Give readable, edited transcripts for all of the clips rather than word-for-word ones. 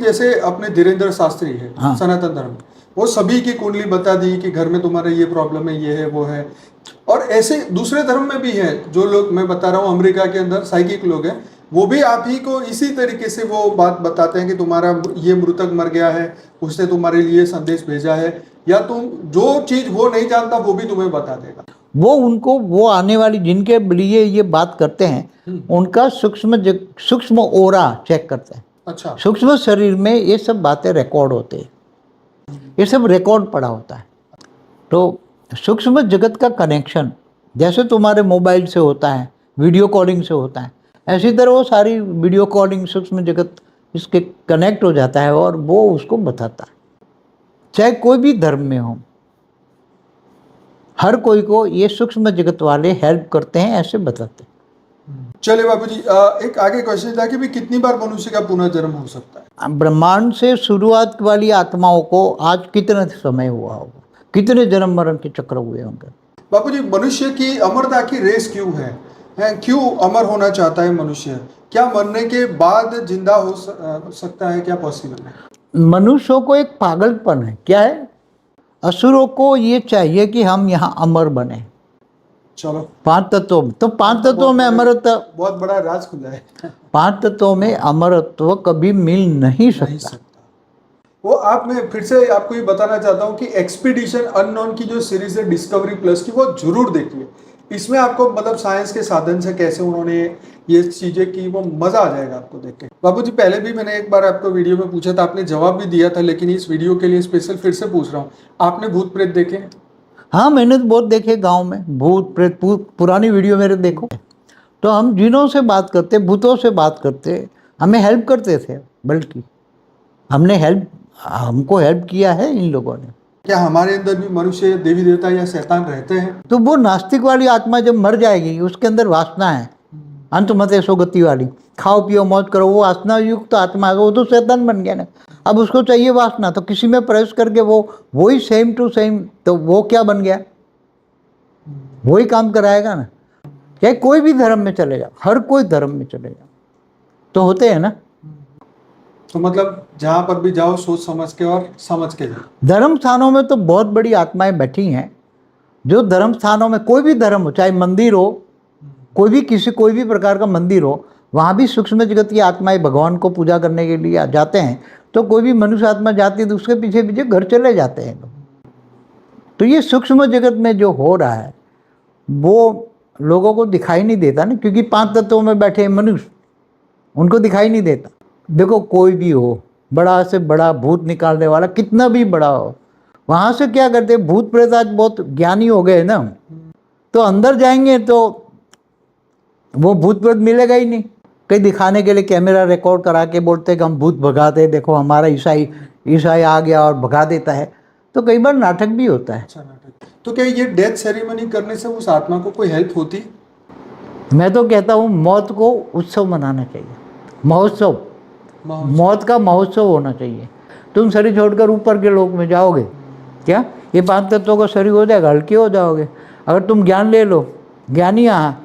जैसे अपने धीरेन्द्र शास्त्री है, हाँ। सनातन धर्म, वो सभी की कुंडली बता दी कि घर में तुम्हारे ये प्रॉब्लम है, ये है, वो है। और ऐसे दूसरे धर्म में भी है, जो लोग मैं बता रहा हूँ अमेरिका के अंदर साइकिक लोग हैं, वो भी आप ही को इसी तरीके से वो बात बताते हैं कि तुम्हारा ये मृतक मर गया है, उसने तुम्हारे लिए संदेश भेजा है, या तुम जो चीज वो नहीं जानता वो भी तुम्हें बता देगा। वो आने वाली जिनके लिए ये बात करते हैं उनका सूक्ष्म ओरा चेक करते हैं। अच्छा। सूक्ष्म शरीर में ये सब बातें रिकॉर्ड होते हैं, ये सब रिकॉर्ड पड़ा होता है। तो सूक्ष्म जगत का कनेक्शन जैसे तुम्हारे मोबाइल से होता है, वीडियो कॉलिंग से होता है, ऐसी तरह वो सारी वीडियो कॉलिंग सूक्ष्म जगत इसके कनेक्ट हो जाता है और वो उसको बताता है। चाहे कोई भी धर्म में हो, हर कोई को ये सूक्ष्म जगत वाले हेल्प करते हैं, ऐसे बताते हैं। चलिए बाबूजी, एक आगे क्वेश्चन था कि भी कितनी बार मनुष्य का पुनर्जन्म हो सकता है? ब्रह्मांड से शुरुआत वाली आत्माओं को आज कितना समय हुआ होगा, कितने जन्म मरण के चक्र हुए होंगे। बाबूजी, मनुष्य की अमरता की रेस क्यों है? क्यों अमर होना चाहता है मनुष्य? क्या मरने के बाद जिंदा हो सकता है? क्या पॉसिबल है? मनुष्यों को एक पागलपन है, क्या है, असुरों को ये चाहिए कि हम यहाँ अमर बने। चलो, 5 तत्वों तो 5 तत्वों में अमरत्व, बहुत बड़ा राज खुला है। 5 तत्वों में अमरत्व कभी मिल नहीं सकता। वो आप मैं फिर से आपको ये बताना चाहता हूँ कि एक्सपीडिशन अननोन की जो सीरीज है डिस्कवरी प्लस की, वो जरूर देखिए। इसमें आपको मतलब साइंस के साधन से कैसे उन्होंने ये चीजें की, वो मजा आ जाएगा आपको देख के। बाबूजी, पहले भी मैंने एक बार आपको वीडियो में पूछा था, आपने जवाब भी दिया था, लेकिन इस वीडियो के लिए स्पेशल फिर से पूछ रहा हूँ, आपने भूत प्रेत देखे हैं? हाँ, मैंने तो बहुत देखे गांव में भूत प्रेत, पुरानी वीडियो मेरे देखो। तो हम जिनों से बात करते, भूतों से बात करते, हमें हेल्प करते थे, बल्कि हमको हेल्प किया है इन लोगों ने। क्या हमारे अंदर भी मनुष्य, देवी देवता या शैतान रहते हैं? तो वो नास्तिक वाली आत्मा जब मर जाएगी, उसके अंदर वासना है, अंतमते सोगति वाली, खाओ पियो मौज करो, वो वासना युक्त आत्मा है, वो तो शैतान बन गया ना। अब उसको चाहिए वासना, तो किसी में प्रवेश करके वही सेम टू सेम, तो वो क्या बन गया, वही काम कराएगा ना। चाहे कोई भी धर्म में चले जाओ, हर कोई धर्म में चले जाओ, तो होते हैं ना। तो मतलब जहां पर भी जाओ सोच समझ के और समझ के जाओ। धर्म स्थानों में तो बहुत बड़ी आत्माएं बैठी हैं, जो धर्म स्थानों में कोई भी धर्म हो, चाहे मंदिर हो, कोई भी प्रकार का मंदिर हो, वहाँ भी सूक्ष्म जगत की आत्माएं भगवान को पूजा करने के लिए जाते हैं। तो कोई भी मनुष्य आत्मा जाती है तो उसके पीछे पीछे घर चले जाते हैं लोग। तो ये सूक्ष्म जगत में जो हो रहा है वो लोगों को दिखाई नहीं देता ना, क्योंकि 5 तत्वों में बैठे मनुष्य, उनको दिखाई नहीं देता। देखो, कोई भी हो, बड़ा से बड़ा भूत निकालने वाला कितना भी बड़ा हो, वहाँ से क्या करते, भूत प्रेत आज बहुत ज्ञानी हो गए ना, तो अंदर जाएंगे तो वो भूत प्रेत मिलेगा ही नहीं। कहीं दिखाने के लिए कैमरा रिकॉर्ड करा के बोलते कि हम भूत भगाते, देखो हमारा ईसाई आ गया और भगा देता है। तो कई बार नाटक भी होता है। अच्छा, नाटक। तो क्या ये डेथ सेरेमनी करने से उस आत्मा को कोई हेल्प होती? मैं तो कहता हूँ मौत को उत्सव मनाना चाहिए, महोत्सव, मौत का महोत्सव होना चाहिए। तुम शरीर छोड़कर ऊपर के लोक में जाओगे, क्या ये 5 तत्वों का शरीर हो जाएगा, हल्के हो जाओगे। अगर तुम ज्ञान ले लो, ज्ञानी यहाँ,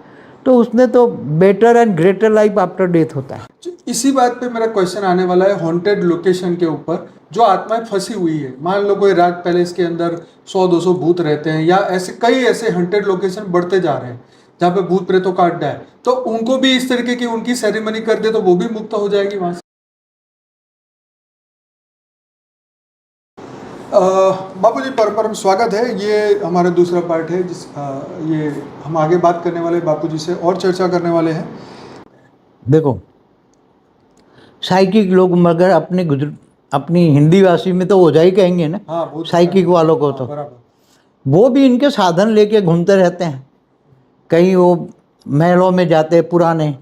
तो उसने तो better and greater life after death होता है। इसी बात पे मेरा क्वेश्चन आने वाला है, हॉन्टेड लोकेशन के ऊपर जो आत्माएं फंसी हुई है। मान लो कोई राज पैलेस के अंदर 100-200 भूत रहते हैं, या ऐसे कई ऐसे हॉन्टेड लोकेशन बढ़ते जा रहे हैं जहाँ पे भूत प्रेतों का अड्डा है, तो उनको भी इस तरीके की उनकी सेरेमनी कर दे तो वो भी मुक्त हो जाएगी वहां से। बाबूजी, परम स्वागत है। ये हमारा दूसरा पार्ट है ये हम आगे बात करने वाले बापूजी से और चर्चा करने वाले हैं। देखो, साइकिक लोग मगर अपनी हिंदी भाषी में तो ओझा ही कहेंगे ना। हाँ, साइकिक वालों को तो वो भी इनके साधन लेके घूमते रहते हैं। कहीं वो महलों में जाते हैं पुराने,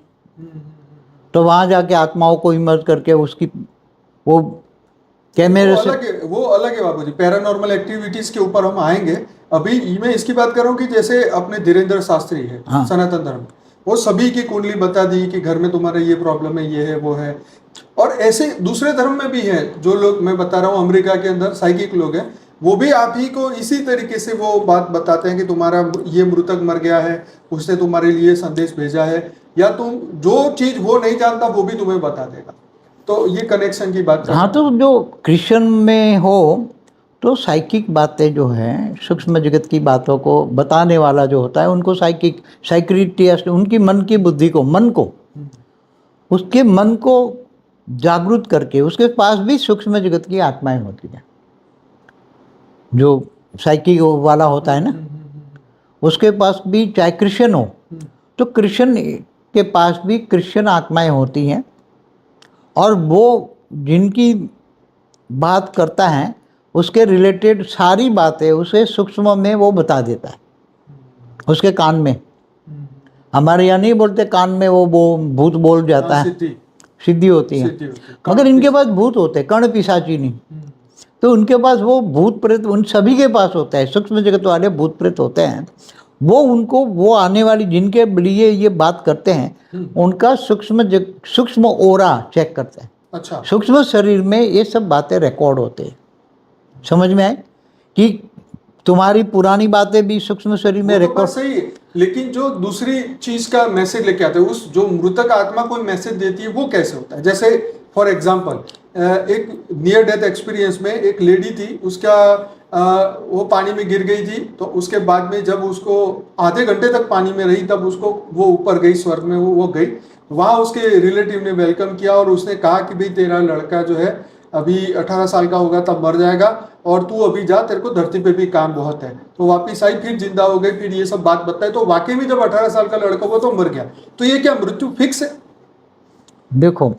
तो वहाँ जाके आत्माओं को इमर्ज करके उसकी वो कैमरे से, वो अलग है बाबूजी। पैरानॉर्मल एक्टिविटीज के ऊपर हम आएंगे। अभी मैं इसकी बात कर रहा हूँ कि जैसे अपने धीरेन्द्र शास्त्री है, हाँ। सनातन धर्म, वो सभी की कुंडली बता दी कि घर में तुम्हारे ये प्रॉब्लम है, ये है, वो है। और ऐसे दूसरे धर्म में भी है, जो लोग मैं बता रहा हूँ अमेरिका के अंदर साइकिक लोग हैं, वो भी आप ही को इसी तरीके से वो बात बताते हैं कि तुम्हारा ये मृतक मर गया है, उसने तुम्हारे लिए संदेश भेजा है, या तुम जो चीज वो नहीं जानता वो भी तुम्हें बता देगा। तो ये कनेक्शन की बात कर हाँ, तो जो क्रिश्चियन में हो तो साइकिक बातें जो हैं, सूक्ष्म जगत की बातों को बताने वाला जो होता है उनको साइक्रिटिस्ट, उनकी मन की बुद्धि को, मन को, उसके मन को जागृत करके उसके पास भी सूक्ष्म जगत की आत्माएं होती हैं। जो साइकिक वाला होता है ना, उसके पास भी, चाहे क्रिश्चियन हो तो क्रिश्चियन के पास भी क्रिश्चियन आत्माएं होती हैं, और वो जिनकी बात करता है उसके रिलेटेड सारी बातें उसे सूक्ष्म में वो बता देता है, उसके कान में। हमारे यहाँ नहीं बोलते कान में वो भूत बोल जाता है, सिद्धि होती है। मगर इनके पास भूत होते हैं, कर्ण पिशाची नहीं, तो उनके पास वो भूत प्रेत उन सभी के पास होता है। सूक्ष्म जगत वाले भूत प्रेत होते हैं, वो उनको, वो आने वाली जिनके लिए ये बात करते हैं उनका सूक्ष्म ओरा चेक करते हैं। अच्छा, सूक्ष्म शरीर में ये सब बातें रिकॉर्ड होते हैं। समझ में आए कि तुम्हारी पुरानी बातें भी सूक्ष्म शरीर में रिकॉर्ड। सही है, लेकिन जो दूसरी चीज का मैसेज लेके आते हैं, उस जो मृतक आत्मा कोई मैसेज देती है, वो कैसे होता है? जैसे फॉर एग्जाम्पल, एक नियर डेथ एक्सपीरियंस में एक लेडी थी, उसका वो पानी में गिर गई थी, तो उसके बाद में जब उसको आधे घंटे तक पानी में रही, तब उसको वो ऊपर गई, स्वर्ग में वो गई। वहाँ उसके रिलेटिव ने वेलकम किया और उसने कहा कि भाई तेरा लड़का जो है अभी 18 साल का होगा तब मर जाएगा, और तू अभी जा, तेरे को धरती पे भी काम बहुत है। तो वापिस आई, फिर जिंदा हो गई, फिर ये सब बात बताई। तो वाकई में जब 18 साल का लड़का हुआ तो मर गया। तो ये क्या मृत्यु फिक्स है? देखो,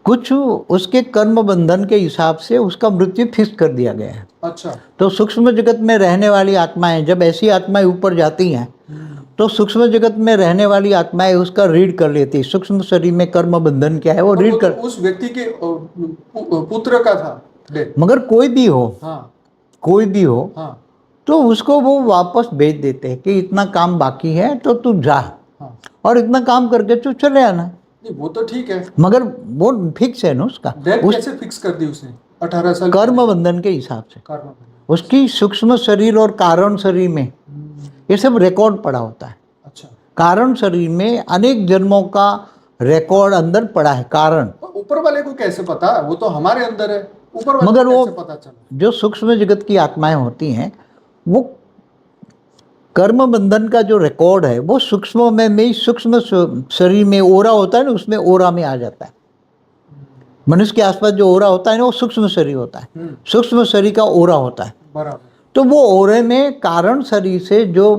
कुछ उसके कर्म बंधन के हिसाब से उसका मृत्यु फिक्स कर दिया गया है। अच्छा, तो सूक्ष्म जगत में रहने वाली आत्माएं, जब ऐसी आत्माएं ऊपर जाती हैं तो सूक्ष्म जगत में रहने वाली आत्माएं उसका रीड कर लेती है। सूक्ष्म शरीर में कर्म बंधन क्या है वो रीड कर। उस व्यक्ति के पुत्र का था डेथ। मगर कोई भी हो, हाँ, कोई भी हो, हाँ, तो उसको वो वापस भेज देते हैं कि इतना काम बाकी है तो तू जा, हाँ। और इतना काम करके तू चले आना। नहीं, वो तो ठीक है, मगर वो फिक्स है ना उसका। डेथ कैसे फिक्स कर दी उसने 18 साल? कर्म बंधन के हिसाब से कर्म। उसकी सूक्ष्म शरीर और कारण शरीर में ये सब रिकॉर्ड पड़ा होता है। अच्छा, कारण शरीर में अनेक जन्मों का रिकॉर्ड अंदर पड़ा है। कारण ऊपर वाले को कैसे पता? वो तो हमारे अंदर है, ऊपर वाले मगर को वो कैसे पता चला? जो सूक्ष्म जगत की आत्माएं होती हैं, वो कर्म बंधन का जो रिकॉर्ड है वो सूक्ष्म में ही, सूक्ष्म शरीर में ओरा होता है ना, उसमें ओरा में आ जाता है। मनुष्य के आसपास जो ओरा होता है ना, वो सूक्ष्म शरीर होता है, सूक्ष्म शरीर का ओरा होता है। बराबर। तो वो ओरे में कारण शरीर से जो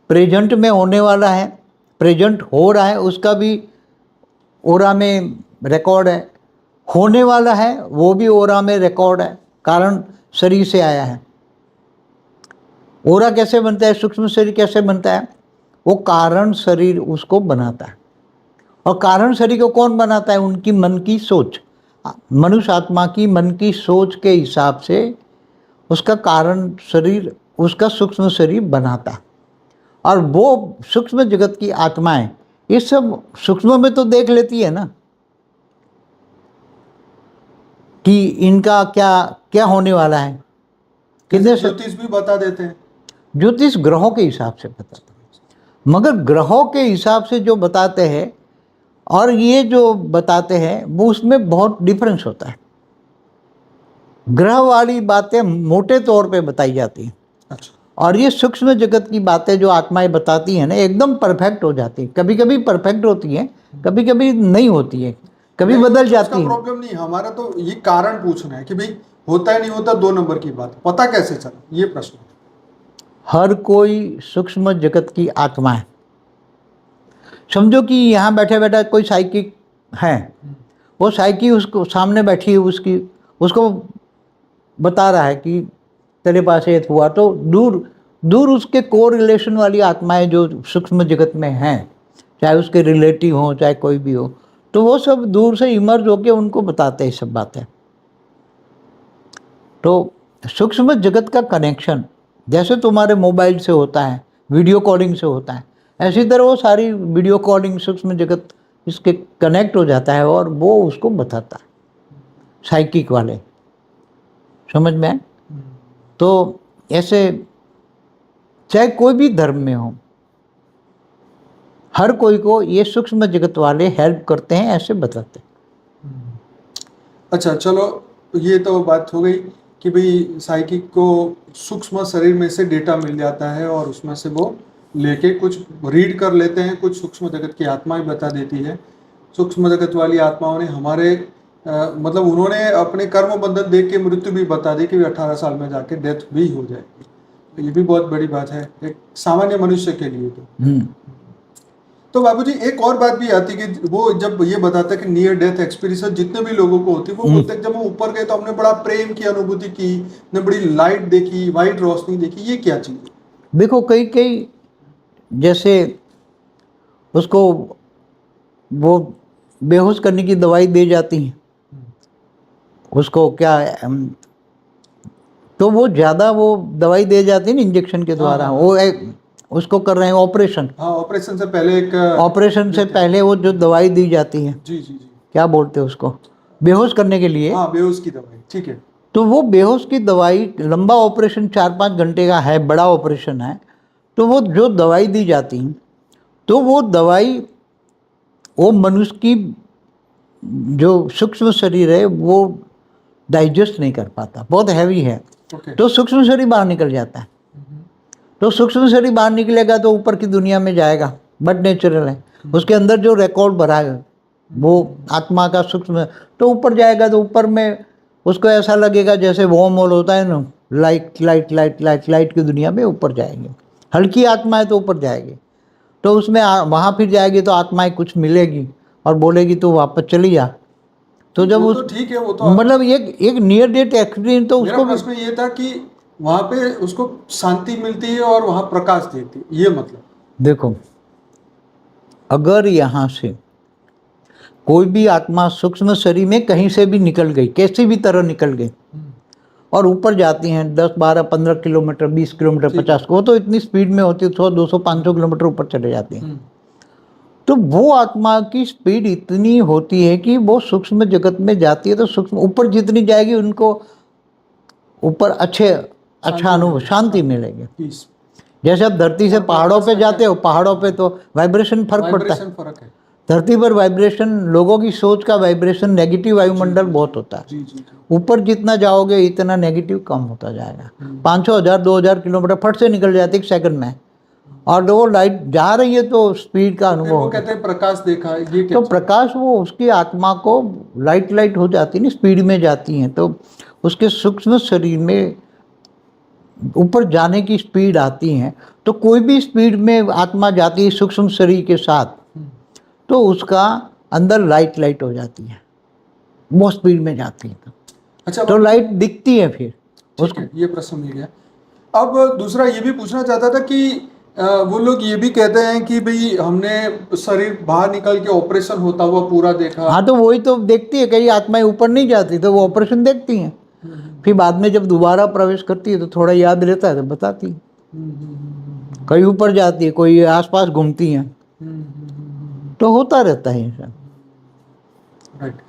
प्रेजेंट में होने वाला है, प्रेजेंट हो रहा है, उसका भी ओरा में रिकॉर्ड है। होने वाला है वो भी ओरा में रिकॉर्ड है, कारण शरीर से आया है। ओरा कैसे बनता है, सूक्ष्म शरीर कैसे बनता है? वो कारण शरीर उसको बनाता है। और कारण शरीर को कौन बनाता है? उनकी मन की सोच, मनुष्य आत्मा की मन की सोच के हिसाब से उसका कारण शरीर, उसका सूक्ष्म शरीर बनाता है। और वो सूक्ष्म जगत की आत्माएं ये सब सूक्ष्म में तो देख लेती है ना कि इनका क्या क्या होने वाला है। कितने ज्योतिष भी बता देते हैं। ज्योतिष ग्रहों के हिसाब से बताता है, मगर ग्रहों के हिसाब से जो बताते हैं और ये जो बताते हैं वो उसमें बहुत डिफरेंस होता है। ग्रह वाली बातें मोटे तौर पे बताई जाती हैं। अच्छा, और ये सूक्ष्म जगत की बातें जो आत्माएं बताती हैं ना, एकदम परफेक्ट हो जाती है। कभी कभी परफेक्ट होती है, कभी कभी नहीं होती है, कभी बदल जाती है। प्रॉब्लम नहीं, हमारा तो ये कारण पूछना है कि भाई होता है नहीं होता, 2 नंबर की बात, पता कैसे चला, ये प्रश्न। हर कोई सूक्ष्म जगत की आत्मा है। समझो कि यहाँ बैठे बैठा कोई साइकिक है, वो साइकिक उसको सामने बैठी है, उसको बता रहा है कि तेरे पास ये हुआ। तो दूर दूर उसके को रिलेशन वाली आत्माएं जो सूक्ष्म जगत में हैं, चाहे उसके रिलेटिव हों चाहे कोई भी हो, तो वो सब दूर से इमर्ज होके उनको बताते हैं सब बातें। तो सूक्ष्म जगत का कनेक्शन जैसे तुम्हारे मोबाइल से होता है, वीडियो कॉलिंग से होता है, ऐसी तरह वो सारी वीडियो कॉलिंग सूक्ष्म जगत इसके कनेक्ट हो जाता है और वो उसको बताता है, साइकिक वाले। समझ में आए? तो ऐसे चाहे कोई भी धर्म में हो, हर कोई को ये सूक्ष्म जगत वाले हेल्प करते हैं, ऐसे बताते हैं। अच्छा चलो, ये तो बात हो गई कि भाई साइकिक को सूक्ष्म शरीर में से डेटा मिल जाता है और उसमें से वो लेके कुछ रीड कर लेते हैं, कुछ सूक्ष्म जगत की आत्माएं बता देती है। सूक्ष्म जगत वाली आत्माओं ने हमारे मतलब उन्होंने अपने कर्म बंधन देख के मृत्यु भी बता दी कि 18 साल में जाके डेथ भी हो जाएगी। तो ये भी बहुत बड़ी बात है एक सामान्य मनुष्य के लिए। तो बाबूजी एक और बात भी आती है कि वो जब ये बताता है कि नियर डेथ एक्सपीरियंस जितने भी लोगों को होती है, वो बोलते हैं कि जब हम ऊपर गए तो हमने बड़ा प्रेम की अनुभूति की, हमने बड़ी लाइट देखी, वाइट रोशनी देखी। ये क्या चीज है? देखो कई कई जैसे उसको वो बेहोश करने की दवाई दे जाती है उसको, क्या तो वो ज़्यादा वो दवाई दे जाती है ना इंजेक्शन के द्वारा। वो उसको कर रहे हैं ऑपरेशन। हाँ, ऑपरेशन से पहले एक ऑपरेशन से पहले वो जो दवाई दी जाती है, जी जी जी, क्या बोलते हैं उसको, बेहोश करने के लिए। हाँ बेहोश की दवाई, ठीक है। तो वो बेहोश की दवाई, लंबा ऑपरेशन 4-5 घंटे का है, बड़ा ऑपरेशन है, तो वो जो दवाई दी जाती है तो वो दवाई वो मनुष्य की जो सूक्ष्म शरीर है वो डाइजेस्ट नहीं कर पाता, बहुत हैवी है। तो सूक्ष्म शरीर बाहर निकल जाता है। तो सूक्ष्म शरीर बाहर निकलेगा तो ऊपर की दुनिया में जाएगा, बट नेचुरल है। उसके अंदर जो रिकॉर्ड भरा है वो आत्मा का सूक्ष्म, तो ऊपर जाएगा तो ऊपर में उसको ऐसा लगेगा जैसे वॉर्म होल होता है ना, light light light light light की दुनिया में ऊपर जाएंगे। हल्की आत्मा है तो ऊपर जाएगी, तो उसमें वहाँ फिर जाएगी तो आत्माएं कुछ मिलेगी और बोलेगी तो वापस चली जा। तो जब तो ठीक है, वो तो मतलब एक नियर डेथ एक्सपीरियंस तो मेरा उसको प्रश्न ये था कि वहां पे उसको शांति मिलती है और वहां प्रकाश देती है, ये मतलब। देखो अगर यहाँ से कोई भी आत्मा सूक्ष्म शरीर में कहीं से भी निकल गई, कैसी भी तरह निकल गई और ऊपर जाती हैं 10, 12, 15 किलोमीटर, 20 किलोमीटर, 50, वो तो इतनी स्पीड में होती है 100, 200, 500 किलोमीटर ऊपर चले जाती हैं। तो वो आत्मा की स्पीड इतनी होती है कि वो सूक्ष्म जगत में जाती है, तो सूक्ष्म ऊपर जितनी जाएगी उनको ऊपर अच्छा अनुभव, शांति मिलेगी। जैसे आप धरती से पहाड़ों पे जाते हो, पहाड़ों पे तो वाइब्रेशन फर्क पड़ता है। फर्क है। धरती पर वाइब्रेशन, लोगों की सोच का वाइब्रेशन, नेगेटिव वायुमंडल बहुत होता है। ऊपर जितना जाओगे इतना नेगेटिव कम होता जाएगा। 500, 1000, 2000 किलोमीटर फट से निकल जाती है एक सेकंड में, और वो लाइट जा रही है तो स्पीड का अनुभव वो कहते हैं प्रकाश देखा, ये तो प्रकाश वो उसकी आत्मा को लाइट हो जाती है ना, स्पीड में जाती हैं, तो उसके सूक्ष्म शरीर में ऊपर जाने की स्पीड आती है। तो कोई भी स्पीड में आत्मा जाती है सूक्ष्म शरीर के साथ, तो उसका अंदर लाइट हो जाती है, वो स्पीड में जाती है। अच्छा, तो लाइट दिखती है फिर उसको। ये प्रश्न मिल गया। अब दूसरा ये भी पूछना चाहता था कि वो लोग ये भी कहते हैं कि भाई हमने शरीर बाहर निकल के ऑपरेशन होता हुआ पूरा देखा। हाँ, तो वही तो देखती है, कई आत्माएं ऊपर नहीं जाती तो वो ऑपरेशन देखती हैं, फिर बाद में जब दोबारा प्रवेश करती है तो थोड़ा याद रहता है तो बताती है। कई ऊपर जाती है, कोई आसपास घूमती हैं, तो होता रहता है ऐसा। राइट।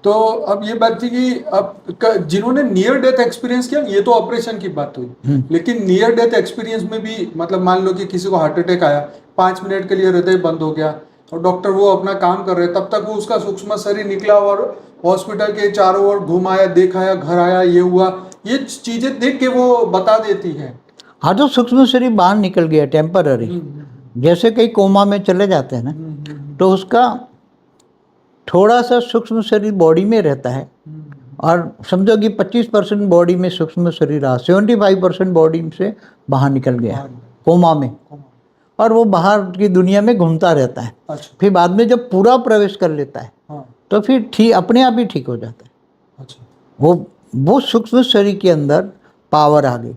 तो अब ये बात थी कि अब जिन्होंने नियर डेथ एक्सपीरियंस किया, ये तो ऑपरेशन की बात हुई, लेकिन नियर डेथ एक्सपीरियंस में भी मतलब मान लो कि किसी को हार्ट अटैक आया, 5 मिनट के लिए हृदय बंद हो गया और डॉक्टर वो अपना काम कर रहे, तब तक वो उसका सूक्ष्म शरीर निकला और हॉस्पिटल के चारों ओर घुमाया, देखाया, घर आया, ये हुआ, ये चीजें देख के वो बता देती है। हाँ, तो सूक्ष्म शरीर बाहर निकल गया टेम्पररी, जैसे कई कोमा में चले जाते हैं ना, तो उसका थोड़ा सा सूक्ष्म शरीर बॉडी में रहता है, और समझो कि 25% बॉडी में सूक्ष्म शरीर रहा, 75% बॉडी से बाहर निकल गया कोमा में, और वो बाहर की दुनिया में घूमता रहता है। अच्छा। फिर बाद में जब पूरा प्रवेश कर लेता है, हाँ। तो फिर ठीक अपने आप ही ठीक हो जाता है। अच्छा। वो सूक्ष्म शरीर के अंदर पावर आ गई।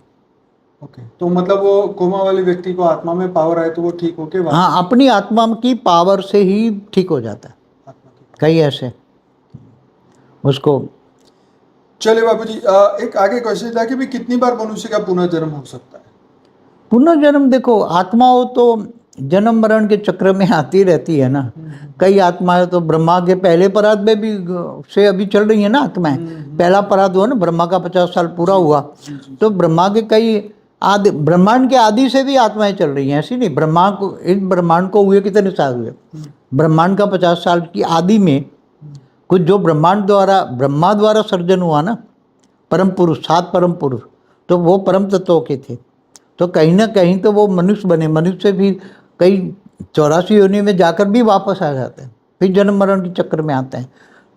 ओके, तो मतलब वो कोमा वाले व्यक्ति को आत्मा में पावर आए तो वो ठीक होके हाँ, अपनी आत्मा की पावर से ही ठीक हो जाता है। कई ऐसे उसको। चलिए बाबूजी, एक आगे क्वेश्चन था कि भी कितनी बार मनुष्य का पुनर्जन्म हो सकता है? पुनर्जन्म देखो, आत्माओं तो जन्म मरण के चक्र में आती रहती है ना। कई आत्माएं तो ब्रह्मा के पहले परात में भी से अभी चल रही है ना आत्माएं। पहला परात हुआ ना, ब्रह्मा का 50 साल पूरा हुआ, तो ब्रह्मा के कई आदि, ब्रह्मांड के आदि से भी आत्माएं चल रही हैं। ऐसी नहीं, इस ब्रह्मांड को हुए कितने साल हुए, ब्रह्मांड का 50 साल की आदि में कुछ जो ब्रह्मा द्वारा सर्जन हुआ ना, परम पुरुष, 7 परम पुरुष, तो वो परम तत्वों के थे। तो कहीं ना कहीं तो वो मनुष्य बने, मनुष्य भी कई 84 योनि में जाकर भी वापस आ जाते हैं, फिर जन्म मरण के चक्र में आते हैं।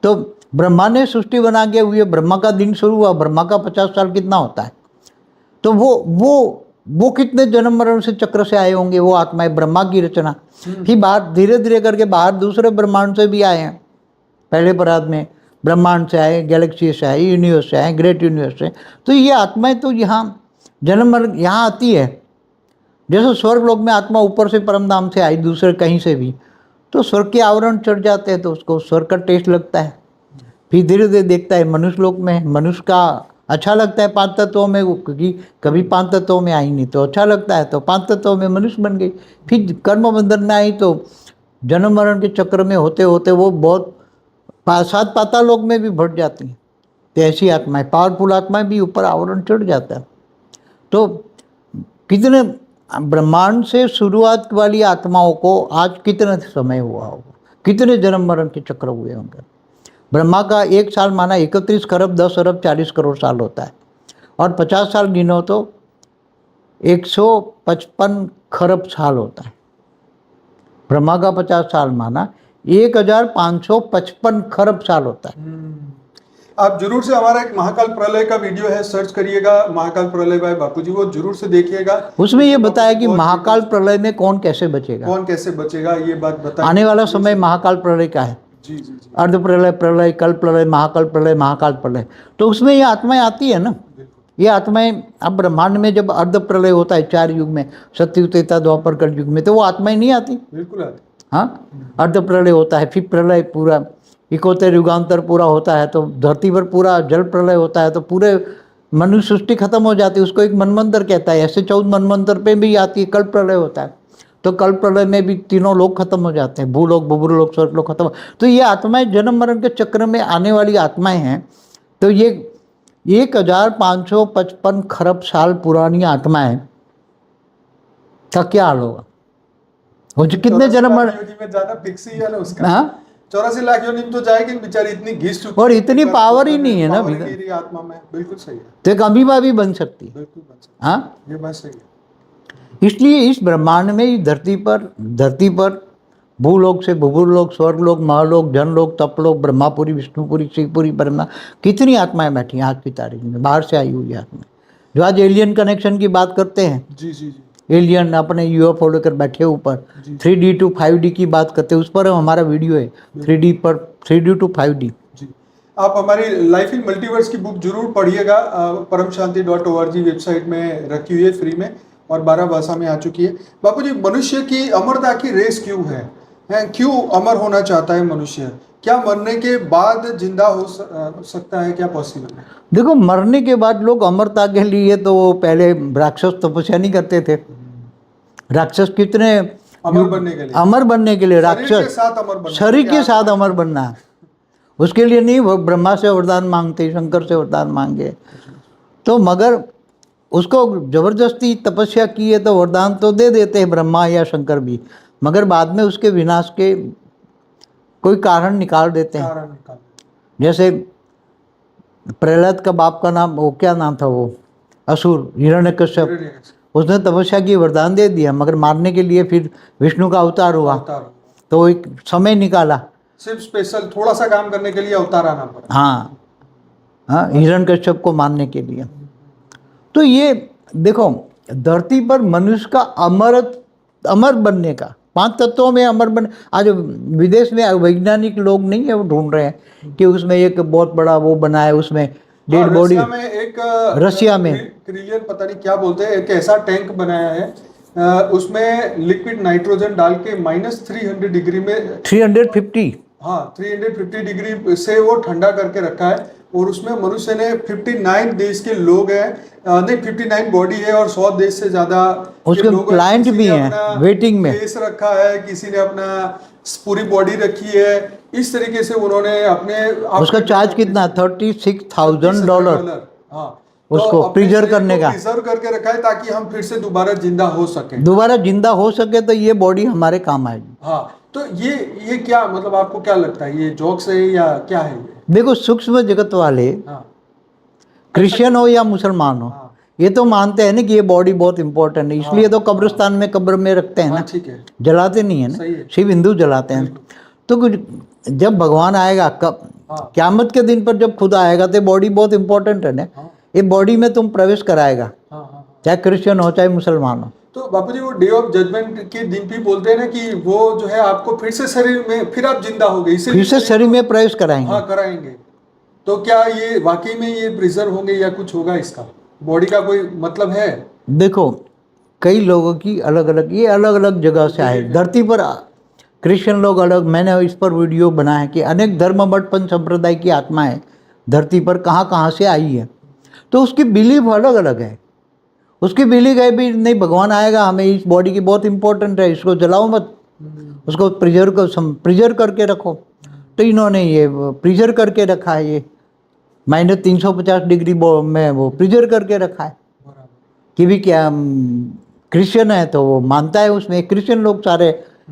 तो ब्रह्मा ने सृष्टि बना के हुई, ब्रह्मा का दिन शुरू हुआ, ब्रह्मा का 50 साल कितना होता है, तो वो कितने जन्म मरण से चक्र से आए होंगे वो आत्माएं, ब्रह्मा की रचना। फिर बाहर धीरे धीरे करके बाहर दूसरे ब्रह्मांड से भी आए हैं। पहले परात में ब्रह्मांड से आए, गैलेक्सी से आए, यूनिवर्स से आए, ग्रेट यूनिवर्स से। तो ये आत्माएं तो यहाँ जन्म मरण यहाँ आती है। जैसे स्वर्ग लोक में आत्मा ऊपर से परम धाम से आई, दूसरे कहीं से भी, तो स्वर्ग के आवरण चढ़ जाते हैं तो उसको स्वर्ग का टेस्ट लगता है। फिर धीरे धीरे देखता है मनुष्य लोक में, मनुष्य का अच्छा लगता है 5 तत्वों में, क्योंकि कभी 5 तत्वों में आई नहीं तो अच्छा लगता है, तो 5 तत्वों में मनुष्य बन गई। फिर कर्म बंधन में आई तो जन्म मरण के चक्र में होते होते वो बहुत 7 पाताल लोक में भी बढ़ जाती हैं। तो ऐसी आत्माएं, पावरफुल आत्माएं भी ऊपर आवरण चढ़ जाता है। तो कितने ब्रह्मांड से शुरुआत वाली आत्माओं को आज कितने समय हुआ होगा, कितने जन्म मरण के चक्र हुए होंगे। ब्रह्मा का 1 साल माना 31 खरब 10 अरब 40 करोड़ साल होता है, और 50 साल गिनो तो 155 खरब साल होता है। ब्रह्मा का 50 साल माना 1555 खरब साल होता है। आप जरूर से हमारा एक महाकाल प्रलय का वीडियो है, सर्च करिएगा महाकाल प्रलय बाय बापूजी, वो जरूर से देखिएगा। उसमें ये बताया कि महाकाल प्रलय में कौन कैसे बचेगा, कौन कैसे बचेगा, ये बात बताया। आने वाला समय महाकाल प्रलय का है। जी जी जी। अर्ध प्रलय, प्रलय, कल प्रलय, महाकाल प्रलय, महाकाल प्रलय। तो उसमें ये आत्माएं आती है ना, ये आत्माएं। अब ब्रह्मांड में जब अर्ध प्रलय होता है 4 युग में, सतयुग, त्रेता, द्वापर, कल युग में, तो वो आत्माएं नहीं आती। बिल्कुल आती। हाँ, अर्ध प्रलय होता है, फिर प्रलय पूरा 71 युगांतर पूरा होता है, तो धरती पर पूरा जल प्रलय होता है, तो पूरे मनुष्य सृष्टि खत्म हो जाती है, उसको एक मनमंत्र कहता है। ऐसे 14 मनमंत्र पे भी आती है, कल प्रलय होता है, तो कल प्रलय में भी तीनों लोग खत्म हो जाते हैं, भूलोक, बुबुरलोक, स्वर्गलोक खत्म। तो ये आत्माएं जन्म मरण के चक्र में आने वाली आत्माएं हैं। तो ये 1555 खरब साल पुरानी आत्माएं का क्या हाल होगा, वो जो कितने जन्म मरण में जाना फिक्स ही है ना उसका। हाँ, 84 लाख योनि में तो जाएगी बेचारी, इतनी घिस चुकी और इतनी पावर ही नहीं है ना पावर ही नहीं रही आत्मा में। बिल्कुल सही है, तो एक अमीबा भी बन सकती है। बिल्कुल बन सकती है। हाँ, ये बात सही है। इसलिए इस ब्रह्मांड में, इस धरती पर भूलोक से भूभुरलोक, स्वर्गलोक, महालोक, जनलोक, तपलोक, ब्रह्मापुरी, विष्णुपुरी, शिवपुरी, ब्रह्मा, कितनी आत्माएं बैठी हैं आज की तारीख में, बाहर से आई हुई आत्माएं। जो आज एलियन कनेक्शन की बात करते हैं, जी जी जी। एलियन अपने यूएफओ लेकर बैठे ऊपर, 3D to 5D की बात करते हैं, उस पर हमारा वीडियो है, 3D to 5D। जी, आप हमारी लाइफ इन मल्टीवर्स की बुक जरूर पढ़िएगा। परमशांति.org वेबसाइट में रखी हुई है फ्री में, और 12 भाषा में आ चुकी है। बापूजी, मनुष्य की अमरता की रेस क्यों है? क्यों अमर होना चाहता है मनुष्य? क्या मरने के बाद जिंदा हो सकता है? क्या पॉसिबल है? देखो, मरने के बाद लोग अमरता के लिए तो पहले राक्षस तपस्या नहीं करते थे। राक्षस कितने अमर बनने के लिए, अमर बनने के लिए राक्षस शरीर के साथ अमर बनना, शरीर के साथ अमर बनना है। उसके लिए नहीं वो ब्रह्मा से वरदान मांगते, शंकर से वरदान मांगे, तो मगर उसको जबरदस्ती तपस्या की है तो वरदान तो दे देते हैं ब्रह्मा या शंकर भी, मगर बाद में उसके विनाश के कोई कारण निकाल देते हैं। जैसे प्रहलाद का बाप का नाम, वो क्या नाम था, वो असुर हिरण्यकश्यप, उसने तपस्या की, वरदान दे दिया, मगर मारने के लिए फिर विष्णु का अवतार हुआ, तो एक समय निकाला, सिर्फ स्पेशल थोड़ा सा काम करने के लिए अवतार आना पड़ा। हाँ हाँ, हिरण्यकश्यप को मारने के लिए। तो ये देखो, धरती पर मनुष्य का अमर बनने का, 5 तत्वों में अमर बन, आज विदेश में वैज्ञानिक लोग नहीं है, वो ढूंढ रहे हैं कि उसमें एक बहुत बड़ा वो बना है, उसमें डेड बॉडी, रशिया में क्रिलियन पता नहीं क्या बोलते हैं, एक ऐसा टैंक बनाया है, उसमें लिक्विड नाइट्रोजन डाल के -300 डिग्री में 350 डिग्री से वो ठंडा करके रखा है, और उसमें मनुष्य ने 59 देश के लोग हैं, नहीं 59 बॉडी है, और 100 देश से ज्यादा उसके क्लाइंट भी हैं वेटिंग में, फेस रखा है, किसी ने अपना पूरी बॉडी रखी है। इस तरीके से उन्होंने अपने उसका चार्ज कितना, $36,000 हाँ, उसको प्रिजर्व करने का, प्रिजर्व करके रखा है, ताकि हम फिर से दोबारा जिंदा हो सके। तो ये बॉडी हमारे काम आएगी। हाँ, तो ये क्या मतलब आपको क्या लगता है, ये जोक्स है या क्या है ये? देखो, सूक्ष्म जगत वाले हाँ क्रिश्चियन हो या मुसलमान हो, हाँ ये तो मानते हैं ना कि ये बॉडी बहुत इंपॉर्टेंट है, इसलिए तो कब्रिस्तान में कब्र में रखते हैं हाँ ना, ठीक है, जलाते नहीं है ना, सही है। सिर्फ हिंदू जलाते हैं। तो जब भगवान आएगा, कब हाँ क़यामत के दिन पर जब खुद आएगा, तो बॉडी बहुत इंपॉर्टेंट है ना, हाँ ये बॉडी में तुम प्रवेश कराएगा, हाँ हाँ। चाहे क्रिश्चियन हो चाहे मुसलमान हो। तो बापू जी वो डे ऑफ जजमेंट के दिन भी बोलते हैं ना कि वो जो है आपको फिर से शरीर में, फिर आप जिंदा हो गए, फिर इसीलिए से शरीर में प्रवेश कराएंगे। हाँ कराएंगे। तो क्या ये वाकई में ये प्रिजर्व होंगे या कुछ होगा, इसका बॉडी का कोई मतलब है? देखो, कई लोगों की अलग अलग, ये अलग अलग जगह से आए धरती पर। क्रिश्चियन लोग अलग, मैंने इस पर वीडियो बना है कि अनेक धर्म मठ पंच संप्रदाय की आत्माएं धरती पर कहाँ कहाँ से आई है, तो उसकी बिलीफ अलग अलग है। उसकी बिलीफ है भी नहीं, भगवान आएगा, हमें इस बॉडी की बहुत इंपॉर्टेंट है, इसको जलाओ मत, उसको प्रिजर्व करके रखो। तो इन्होंने ये प्रिजर्व करके रखा है, ये -350 डिग्री में वो प्रिजर्व करके रखा है कि भी क्या क्रिश्चियन है तो वो मानता है उसमें। क्रिश्चियन लोग सारे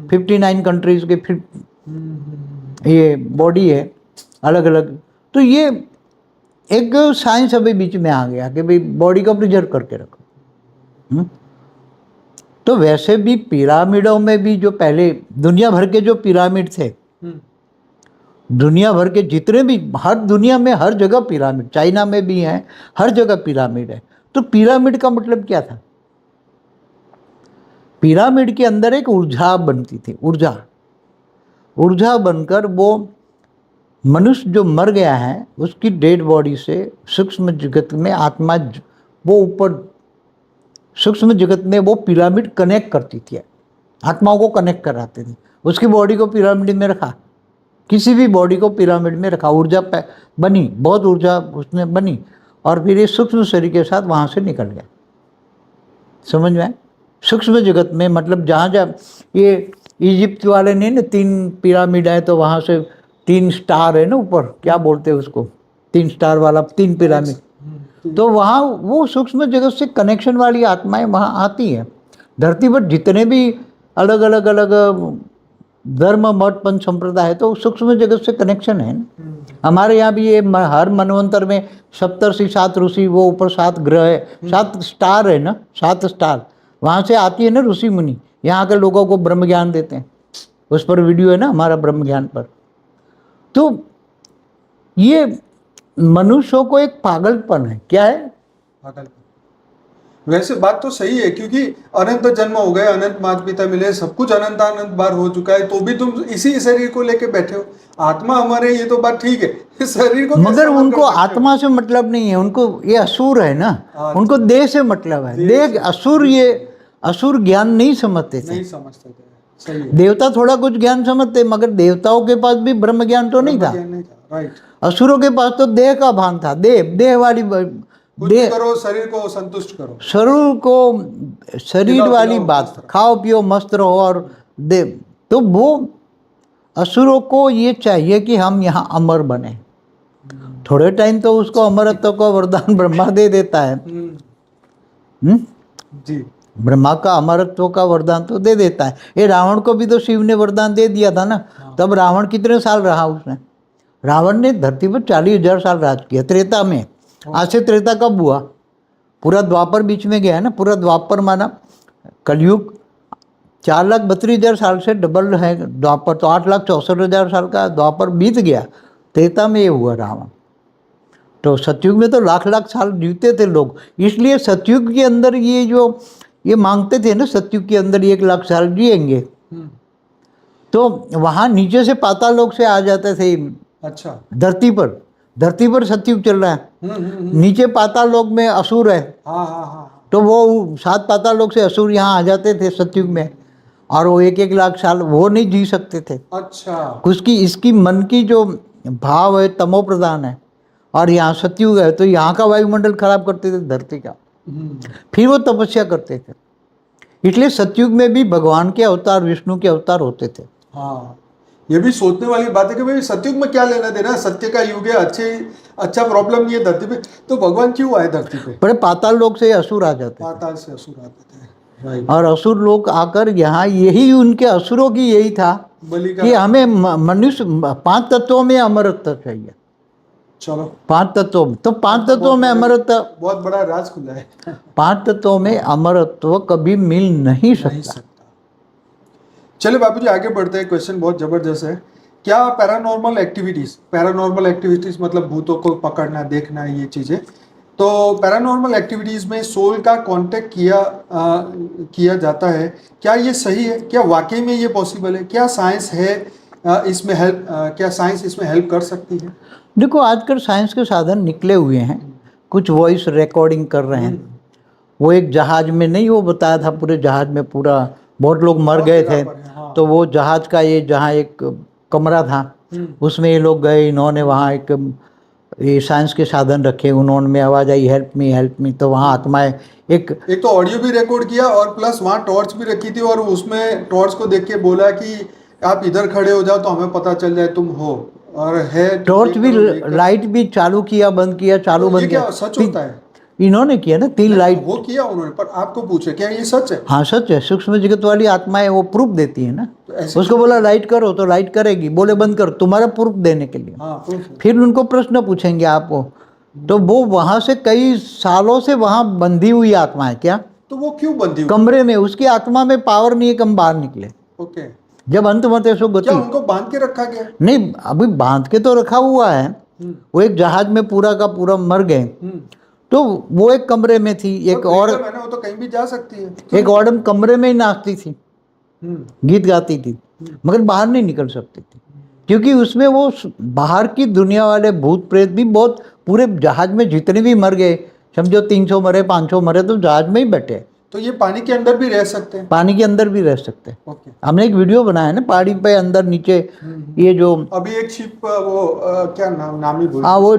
59 कंट्रीज के फिर ये बॉडी है अलग अलग। तो ये एक साइंस अभी बीच में आ गया कि भाई बॉडी को प्रिजर्व करके रखो। तो वैसे भी पिरामिडों में भी जो पहले दुनिया भर के जो पिरामिड थे, दुनिया भर के जितने भी, हर दुनिया में हर जगह पिरामिड, चाइना में भी हैं, हर जगह पिरामिड है। तो पिरामिड का मतलब क्या था? पिरामिड के अंदर एक ऊर्जा बनती थी, ऊर्जा बनकर वो मनुष्य जो मर गया है उसकी डेड बॉडी से सूक्ष्म जगत में आत्मा वो ऊपर सूक्ष्म जगत में वो पिरामिड कनेक्ट करती थी, आत्माओं को कनेक्ट कराते थे। उसकी बॉडी को पिरामिड में रखा, किसी भी बॉडी को पिरामिड में रखा, ऊर्जा बनी, बहुत ऊर्जा उसमें बनी, और फिर ये सूक्ष्म शरीर के साथ वहाँ से निकल गया। समझ में आए? सूक्ष्म जगत में मतलब जहाँ जहाँ ये इजिप्ट वाले ने ना 3 पिरामिड है, तो वहाँ से 3 स्टार है ना ऊपर, क्या बोलते हैं उसको, 3 स्टार वाला 3 पिरामिड, तो वहाँ वो सूक्ष्म जगत से कनेक्शन वाली आत्माएं वहाँ आती हैं। धरती पर जितने भी अलग अलग धर्म मठ पंच संप्रदाय है, तो सूक्ष्म जगत से कनेक्शन है ना। हमारे यहाँ भी ये हर मनवंतर में 70 7 ऋषि, वो ऊपर 7 ग्रह है, 7 स्टार है ना, 7 स्टार, वहाँ से आती है ना ऋषि मुनि, यहाँ के लोगों को ब्रह्म ज्ञान देते हैं। उस पर वीडियो है ना हमारा ब्रह्म ज्ञान पर। तो ये मनुष्यों को एक पागलपन है, क्या है? पागलपन। वैसे बात तो सही है, क्योंकि अनंत जन्म हो गए, अनंत माता पिता मिले, सब कुछ अनंत अनंत बार हो चुका है, तो भी तुम इसी शरीर को लेके बैठे हो। आत्मा हमारे, ये तो बात ठीक है, शरीर को मगर उनको आत्मा से मतलब नहीं है, उनको ये असुर है ना, उनको देह से मतलब है। देह असुर, ये असुर ज्ञान नहीं समझते थे, नहीं समझते थे, सही है। देवता थोड़ा कुछ ज्ञान समझते, मगर देवताओं के पास भी ब्रह्म ज्ञान तो नहीं था। राइट। असुरों के पास तो देह का भान था, देह वाली, देह करो, शरीर को संतुष्ट करो, शरीर वाली बात, खाओ पियो मस्त रहो और दे। तो वो असुरों को ये चाहिए कि हम यहाँ अमर बने। थोड़े टाइम तो उसको अमरत्व का वरदान ब्रह्मा दे देता है। जी, ब्रह्मा का अमरत्व का वरदान तो दे देता है। ये रावण को भी तो शिव ने वरदान दे दिया था ना। तब रावण कितने साल रहा उसने? रावण ने धरती पर 40,000 साल राज किया, त्रेता में। आज से त्रेता कब हुआ? पूरा द्वापर बीच में गया है ना, पूरा द्वापर माना कलयुग 4,32,000 साल से डबल है द्वापर, तो 8,64,000 साल का द्वापर बीत गया। त्रेता में ये हुआ रावण। तो सतयुग में तो लाख लाख साल जीते थे लोग, इसलिए सतयुग के अंदर ये मांगते थे ना, सतयुग के अंदर 1,00,000 साल जिएंगे। तो वहाँ नीचे से पाताल लोक से आ जाते थे। अच्छा, धरती पर सतयुग चल रहा है, नीचे पाताल लोक में असुर है। तो वो 7 पाताल लोक से असुर यहाँ आ जाते थे सतयुग में, और वो 1-1 लाख साल वो नहीं जी सकते थे। अच्छा, उसकी इसकी मन की जो भाव है तमो प्रधान है, और यहाँ सतयुग है, तो यहाँ का वायुमंडल खराब करते थे धरती का, फिर वो तपस्या करते थे। इसलिए सतयुग में भी भगवान के अवतार, विष्णु के अवतार होते थे। हाँ, ये भी सोचने वाली बात है कि भाई सतयुग में क्या लेना देना, सत्य का युग है, अच्छा प्रॉब्लम नहीं है धरती पे, तो भगवान क्यों आए धरती पे? पर पाताल लोक से असुर आ जाते, पाताल से असुर आते थे, और असुर लोग आकर यहाँ, यही उनके असुरों की यही था बलि का कि हमें मनुष्य 5 तत्वों में अमरत्व चाहिए। चलो 5 तत्वों में, तो 5 तत्वों में अमरत्व, बहुत बड़ा राज खुला है। 5 तत्वों में अमरत्व कभी मिल नहीं नहीं सकता। सकता। चलिए बाबूजी आगे बढ़ते हैं, क्वेश्चन बहुत जबरदस्त है। क्या पैरानॉर्मल एक्टिविटीज मतलब भूतों को पकड़ना, देखना, ये चीजें, तो पैरानॉर्मल एक्टिविटीज में सोल का कांटेक्ट किया जाता है, क्या ये सही है? क्या वाकई में ये पॉसिबल है? क्या साइंस है इसमें हेल्प, क्या साइंस इसमें हेल्प कर सकती है? देखो आजकल साइंस के साधन निकले हुए हैं, कुछ वॉइस रिकॉर्डिंग कर रहे हैं। वो एक जहाज में नहीं, वो बताया था पूरे जहाज में पूरा बहुत लोग मर गए थे, हाँ। तो वो जहाज का ये जहाँ एक कमरा था उसमें ये लोग गए, इन्होंने वहाँ एक ये साइंस के साधन रखे, उन्होंने आवाज़ आई हेल्प मी, तो वहाँ आत्माएं एक तो ऑडियो भी रिकॉर्ड किया और प्लस वहाँ टॉर्च भी रखी थी, और उसमें टॉर्च को देख के बोला कि आप इधर खड़े हो जाओ तो हमें पता चल जाए तुम हो, और है तो टॉर्च भी, देखकर- लाइट भी चालू किया बंद किया, चालू तो बंद ये किया। क्या सच होता है? इन्होंने किया ना 3 लाइट। वो किया उन्होंने, पर आपको पूछे क्या ये सच है? हाँ सच है, सूक्ष्म जगत वाली आत्माएं वो प्रूफ देती है ना। तो ऐसे उसको बोला लाइट करो तो लाइट करेगी, बोले बंद कर, तुम्हारा प्रूफ देने के लिए। हाँ proof है। फिर उनको प्रश्न पूछेंगे आपको, तो वो वहां से कई सालों से वहां बंधी हुई आत्मा है। क्या तो वो क्यों बंदी हुई? कमरे में उसकी आत्मा में पावर नहीं है कि हम बाहर निकले। ओके, जब अंत मते सो क्या गति उनको बांध के रखा गया? नहीं, अभी बांध के तो रखा हुआ है। वो एक जहाज में पूरा का पूरा मर गए, तो वो एक कमरे में थी। एक और freedom है ना, वो तो कहीं भी जा सकती है। एक औरत कमरे में ही नाचती थी, हम्म, गीत गाती थी, मगर बाहर नहीं निकल सकती थी, क्योंकि उसमें वो बाहर की दुनिया वाले भूत प्रेत भी बहुत, पूरे जहाज में जितने भी मर गए, समझो 300 मरे 500 मरे, तो जहाज में ही बैठे। तो ये पानी के अंदर भी रह सकते हैं? पानी के अंदर भी रह सकते हैं। ओके। हमने एक वीडियो बनाया ना पहाड़ी पे अंदर नीचे, ये जो अभी एक शिप वो क्या नाम ही भूल वो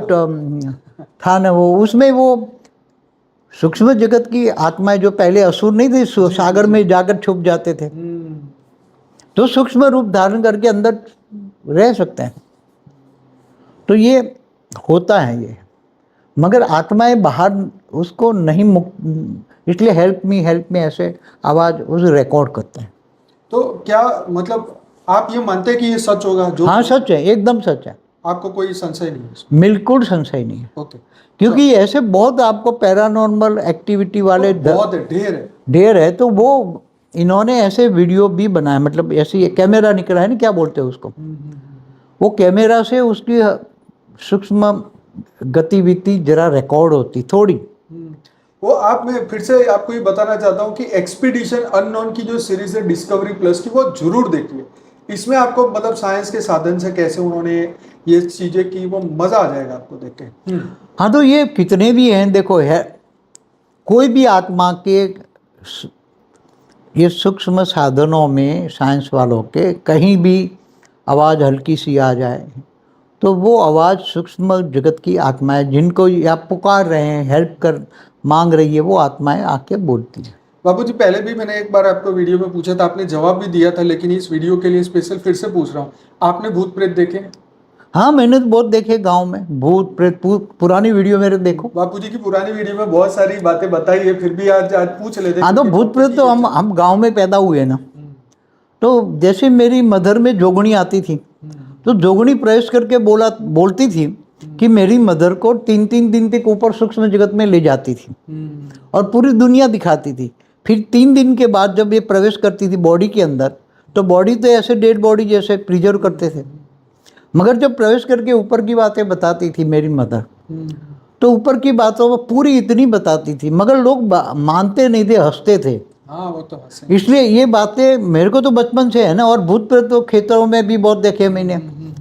था ना, वो उसमें वो सूक्ष्म जगत की आत्माएं जो पहले असुर नहीं थे, सागर में जाकर छुप जाते थे, तो सूक्ष्म रूप धारण करके अंदर रह सकते हैं। तो ये होता है ये, मगर आत्माएं बाहर उसको नहीं मुक्त, इसलिए हेल्प मी ऐसे आवाज उस रिकॉर्ड करते हैं। तो क्या मतलब आप ये मानते हैं कि ये सच होगा? जो हाँ सच है, एकदम सच है, आपको कोई संशय नहीं है इसमें? बिल्कुल संशय नहीं है। ओके। क्योंकि ऐसे बहुत आपको पैरानॉर्मल एक्टिविटी वाले बहुत है, ढेर है। ढेर है, तो वो इन्होंने ऐसे वीडियो भी बनाए, मतलब ऐसे कैमरा निकला है ना, क्या बोलते हैं उसको, वो कैमरा से उसकी सूक्ष्म गतिविधि जरा रिकॉर्ड होती थोड़ी। वो आप, मैं फिर से आपको ये बताना चाहता हूँ कि एक्सपीडिशन अननोन की जो सीरीज है डिस्कवरी प्लस की, वो जरूर देखिए। इसमें आपको मतलब साइंस के साधन से कैसे उन्होंने ये चीजें की, वो मजा आ जाएगा आपको देख के। हाँ तो ये कितने भी हैं, देखो है कोई भी आत्मा के ये सूक्ष्म साधनों में साइंस वालों के कहीं भी आवाज़ हल्की सी आ जाए, तो वो आवाज़ सूक्ष्म जगत की आत्माएं जिनको आप पुकार रहे हैं, हेल्प कर मांग रही है, वो आत्माएं आके बोलती है। बाबूजी पहले भी मैंने एक बार आपको वीडियो में पूछा था, आपने जवाब भी दिया था, लेकिन इस वीडियो के लिए स्पेशल फिर से पूछ रहा हूँ, आपने भूत प्रेत देखे? हाँ मैंने तो बहुत देखे गांव में भूत प्रेत, पुरानी वीडियो मेरे देखो। बापूजी की पुरानी वीडियो में बहुत सारी बातें बताई है, फिर भी आज पूछ लेते। हाँ तो भूत प्रेत तो हम गांव में पैदा हुए ना, तो जैसे मेरी मदर में जोगणी आती थी, तो जोगणी प्रवेश करके बोलती थी कि मेरी मदर को 3-3 दिन तक ऊपर सूक्ष्म जगत में ले जाती थी और पूरी दुनिया दिखाती थी। फिर 3 दिन के बाद जब ये प्रवेश करती थी बॉडी के अंदर, तो बॉडी तो ऐसे डेड बॉडी जैसे प्रिजर्व करते थे, मगर जब प्रवेश करके ऊपर की बातें बताती थी मेरी मदर, तो ऊपर की बातों वो पूरी इतनी बताती थी, मगर लोग मानते नहीं थे, हंसते थे। हाँ वो तो हंसे। इसलिए ये बातें मेरे को तो बचपन से है ना। और भूत प्रेत तो खेतों में भी बहुत देखे मैंने,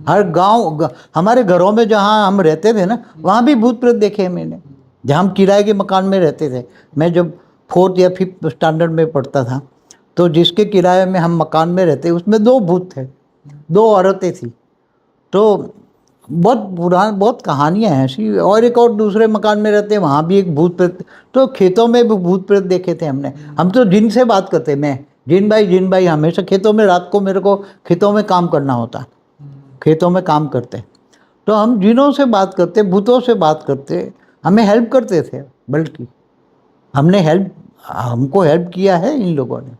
हर गांव हमारे घरों में जहाँ हम रहते थे ना, वहाँ भी भूत प्रेत देखे मैंने। जहाँ हम किराए के मकान में रहते थे, मैं जब 4th या 5th स्टैंडर्ड में पढ़ता था, तो जिसके किराए में हम मकान में रहते उसमें 2 भूत थे, 2 औरतें थी। तो बहुत कहानियाँ हैं ऐसी। और एक और दूसरे मकान में रहते हैं, वहाँ भी एक भूत प्रेत, तो खेतों में भी भूत प्रेत देखे थे हमने। हम तो जिन से बात करते, मैं जिन भाई हमेशा खेतों में, रात को मेरे को खेतों में काम करना होता, खेतों में काम करते, तो हम जिनों से बात करते, भूतों से बात करते, हमें हेल्प करते थे, बल्कि हमको हेल्प किया है इन लोगों ने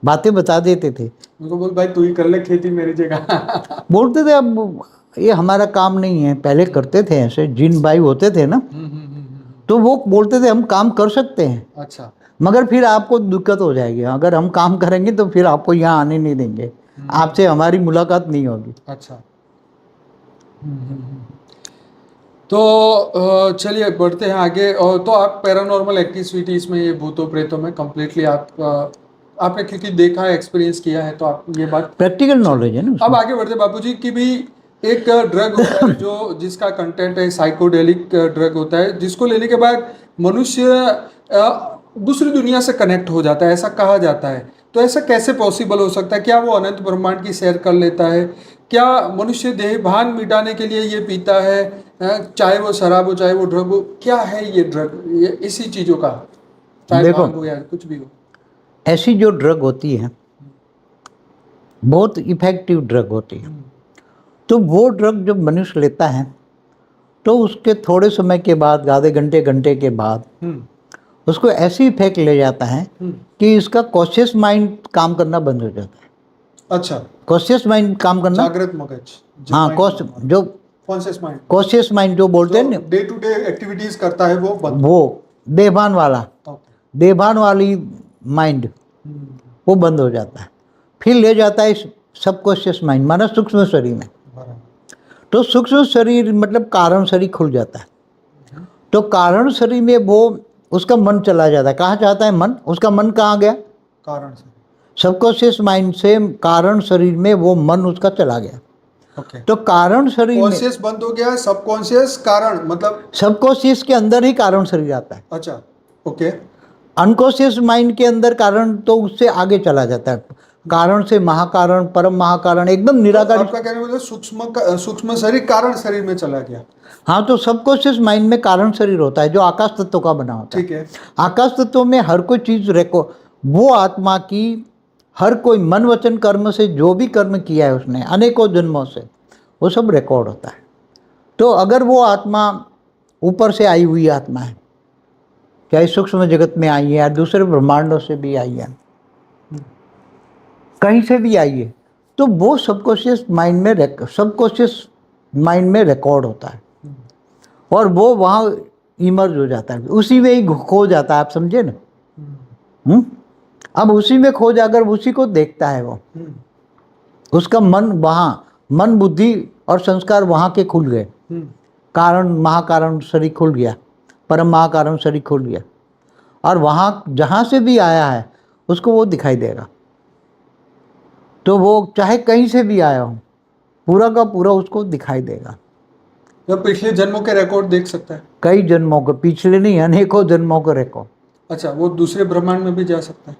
बातें बता देते थे। उनको बोल भाई तू ही कर ले खेती मेरी जगह। बोलते थे अब ये हमारा काम नहीं है, पहले करते थे ऐसे, जिन भाई होते थे ना, तो वो बोलते थे हम काम कर सकते हैं, अच्छा मगर फिर आपको दिक्कत हो जाएगी, अगर हम काम करेंगे तो फिर आपको यहाँ आने नहीं देंगे, आपसे हमारी मुलाकात नहीं होगी। अच्छा। तो चलिए बढ़ते हैं आगे। और तो आप पैरानॉर्मल एक्टिविटीज में, ये भूतों प्रेतों में कंप्लीटली आपने क्योंकि देखा है, एक्सपीरियंस किया है, तो आप ये बात प्रैक्टिकल नॉलेज है ना उसमें। अब आगे बढ़ते बाबूजी कि भी एक ड्रग होता है जो जिसका कंटेंट है साइकोडेलिक ड्रग होता है, जिसको लेने के बाद मनुष्य दूसरी दुनिया से कनेक्ट हो जाता है, ऐसा कहा जाता है। तो ऐसा कैसे पॉसिबल हो सकता है? क्या वो अनंत ब्रह्मांड की सैर कर लेता है? क्या मनुष्य देह भान मिटाने के लिए ये पीता है? चाहे वो शराब हो, चाहे वो ड्रग हो, क्या है ये ड्रग? ये इसी चीज़ों का, चाहे देखो, भांग हो या कुछ भी हो। ऐसी जो ड्रग होती है बहुत इफेक्टिव ड्रग होती है। तो वो ड्रग जब मनुष्य लेता है तो उसके थोड़े समय के बाद, आधे घंटे घंटे के बाद, उसको ऐसी इफेक्ट ले जाता है कि इसका कॉन्शियस माइंड काम करना बंद हो जाता है। अच्छा, कॉन्शियस माइंड काम करना, जागृत मगज, हाँ, जो कॉन्शियस माइंड, कॉन्शियस माइंड जो बोलते हैं ना, डे टू डे एक्टिविटीज करता है वो बंद। वो देहभान वाला, देहभान वाली माइंड वो बंद हो जाता है। फिर ले जाता है सबकॉन्शियस माइंड, माना सूक्ष्म शरीर में। तो सूक्ष्म शरीर मतलब कारण शरीर खुल जाता है। तो कारण शरीर में वो उसका मन चला जाता है। कहाँ जाता है मन? उसका मन कहाँ गया? कारण से, सबकॉन्शियस माइंड से कारण शरीर में वो मन उसका चला गया। ओके। तो कारण शरीर में कॉन्शियस बंद हो गया, सबकॉन्शियस कारण मतलब सबकॉन्शियस के अंदर ही कारण शरीर आता है। अच्छा, ओके। अनकॉन्शियस माइंड के अंदर कारण तो उससे आगे चला जाता है। कारण से महाकारण, परम महाकारण, एकदम निराकार। आपका कहने मतलब सूक्ष्म शरीर कारण शरीर में चला गया। हाँ, तो सबकॉन्शियस माइंड में कारण शरीर होता है जो आकाश तत्व का बना होता है। ठीक है। आकाश तत्व में हर कोई चीज वो आत्मा की हर कोई मन वचन कर्म से जो भी कर्म किया है उसने अनेकों जन्मों से, वो सब रिकॉर्ड होता है। तो अगर वो आत्मा ऊपर से आई हुई आत्मा है, चाहे सूक्ष्म जगत में आई है या दूसरे ब्रह्मांडों से भी आई है, कहीं से भी आई है, तो वो सबकॉन्शियस माइंड में रिकॉर्ड होता है और वो वहाँ इमर्ज हो जाता है, उसी में ही खो जाता है। आप समझे ना? अब उसी में खो जाकर उसी को देखता है वो, उसका मन वहाँ, मन बुद्धि और संस्कार वहाँ के खुल गए। कारण महाकारण शरीर खुल गया, परम महाकारण शरीर खुल गया, और वहाँ जहाँ से भी आया है उसको वो दिखाई देगा। तो वो चाहे कहीं से भी आया हो, पूरा का पूरा उसको दिखाई देगा। तो पिछले जन्मों के रिकॉर्ड देख सकता है? कई जन्मों को, पिछले नहीं अनेकों जन्मों को रिकॉर्ड। अच्छा, वो दूसरे ब्रह्मांड में भी जा सकता है?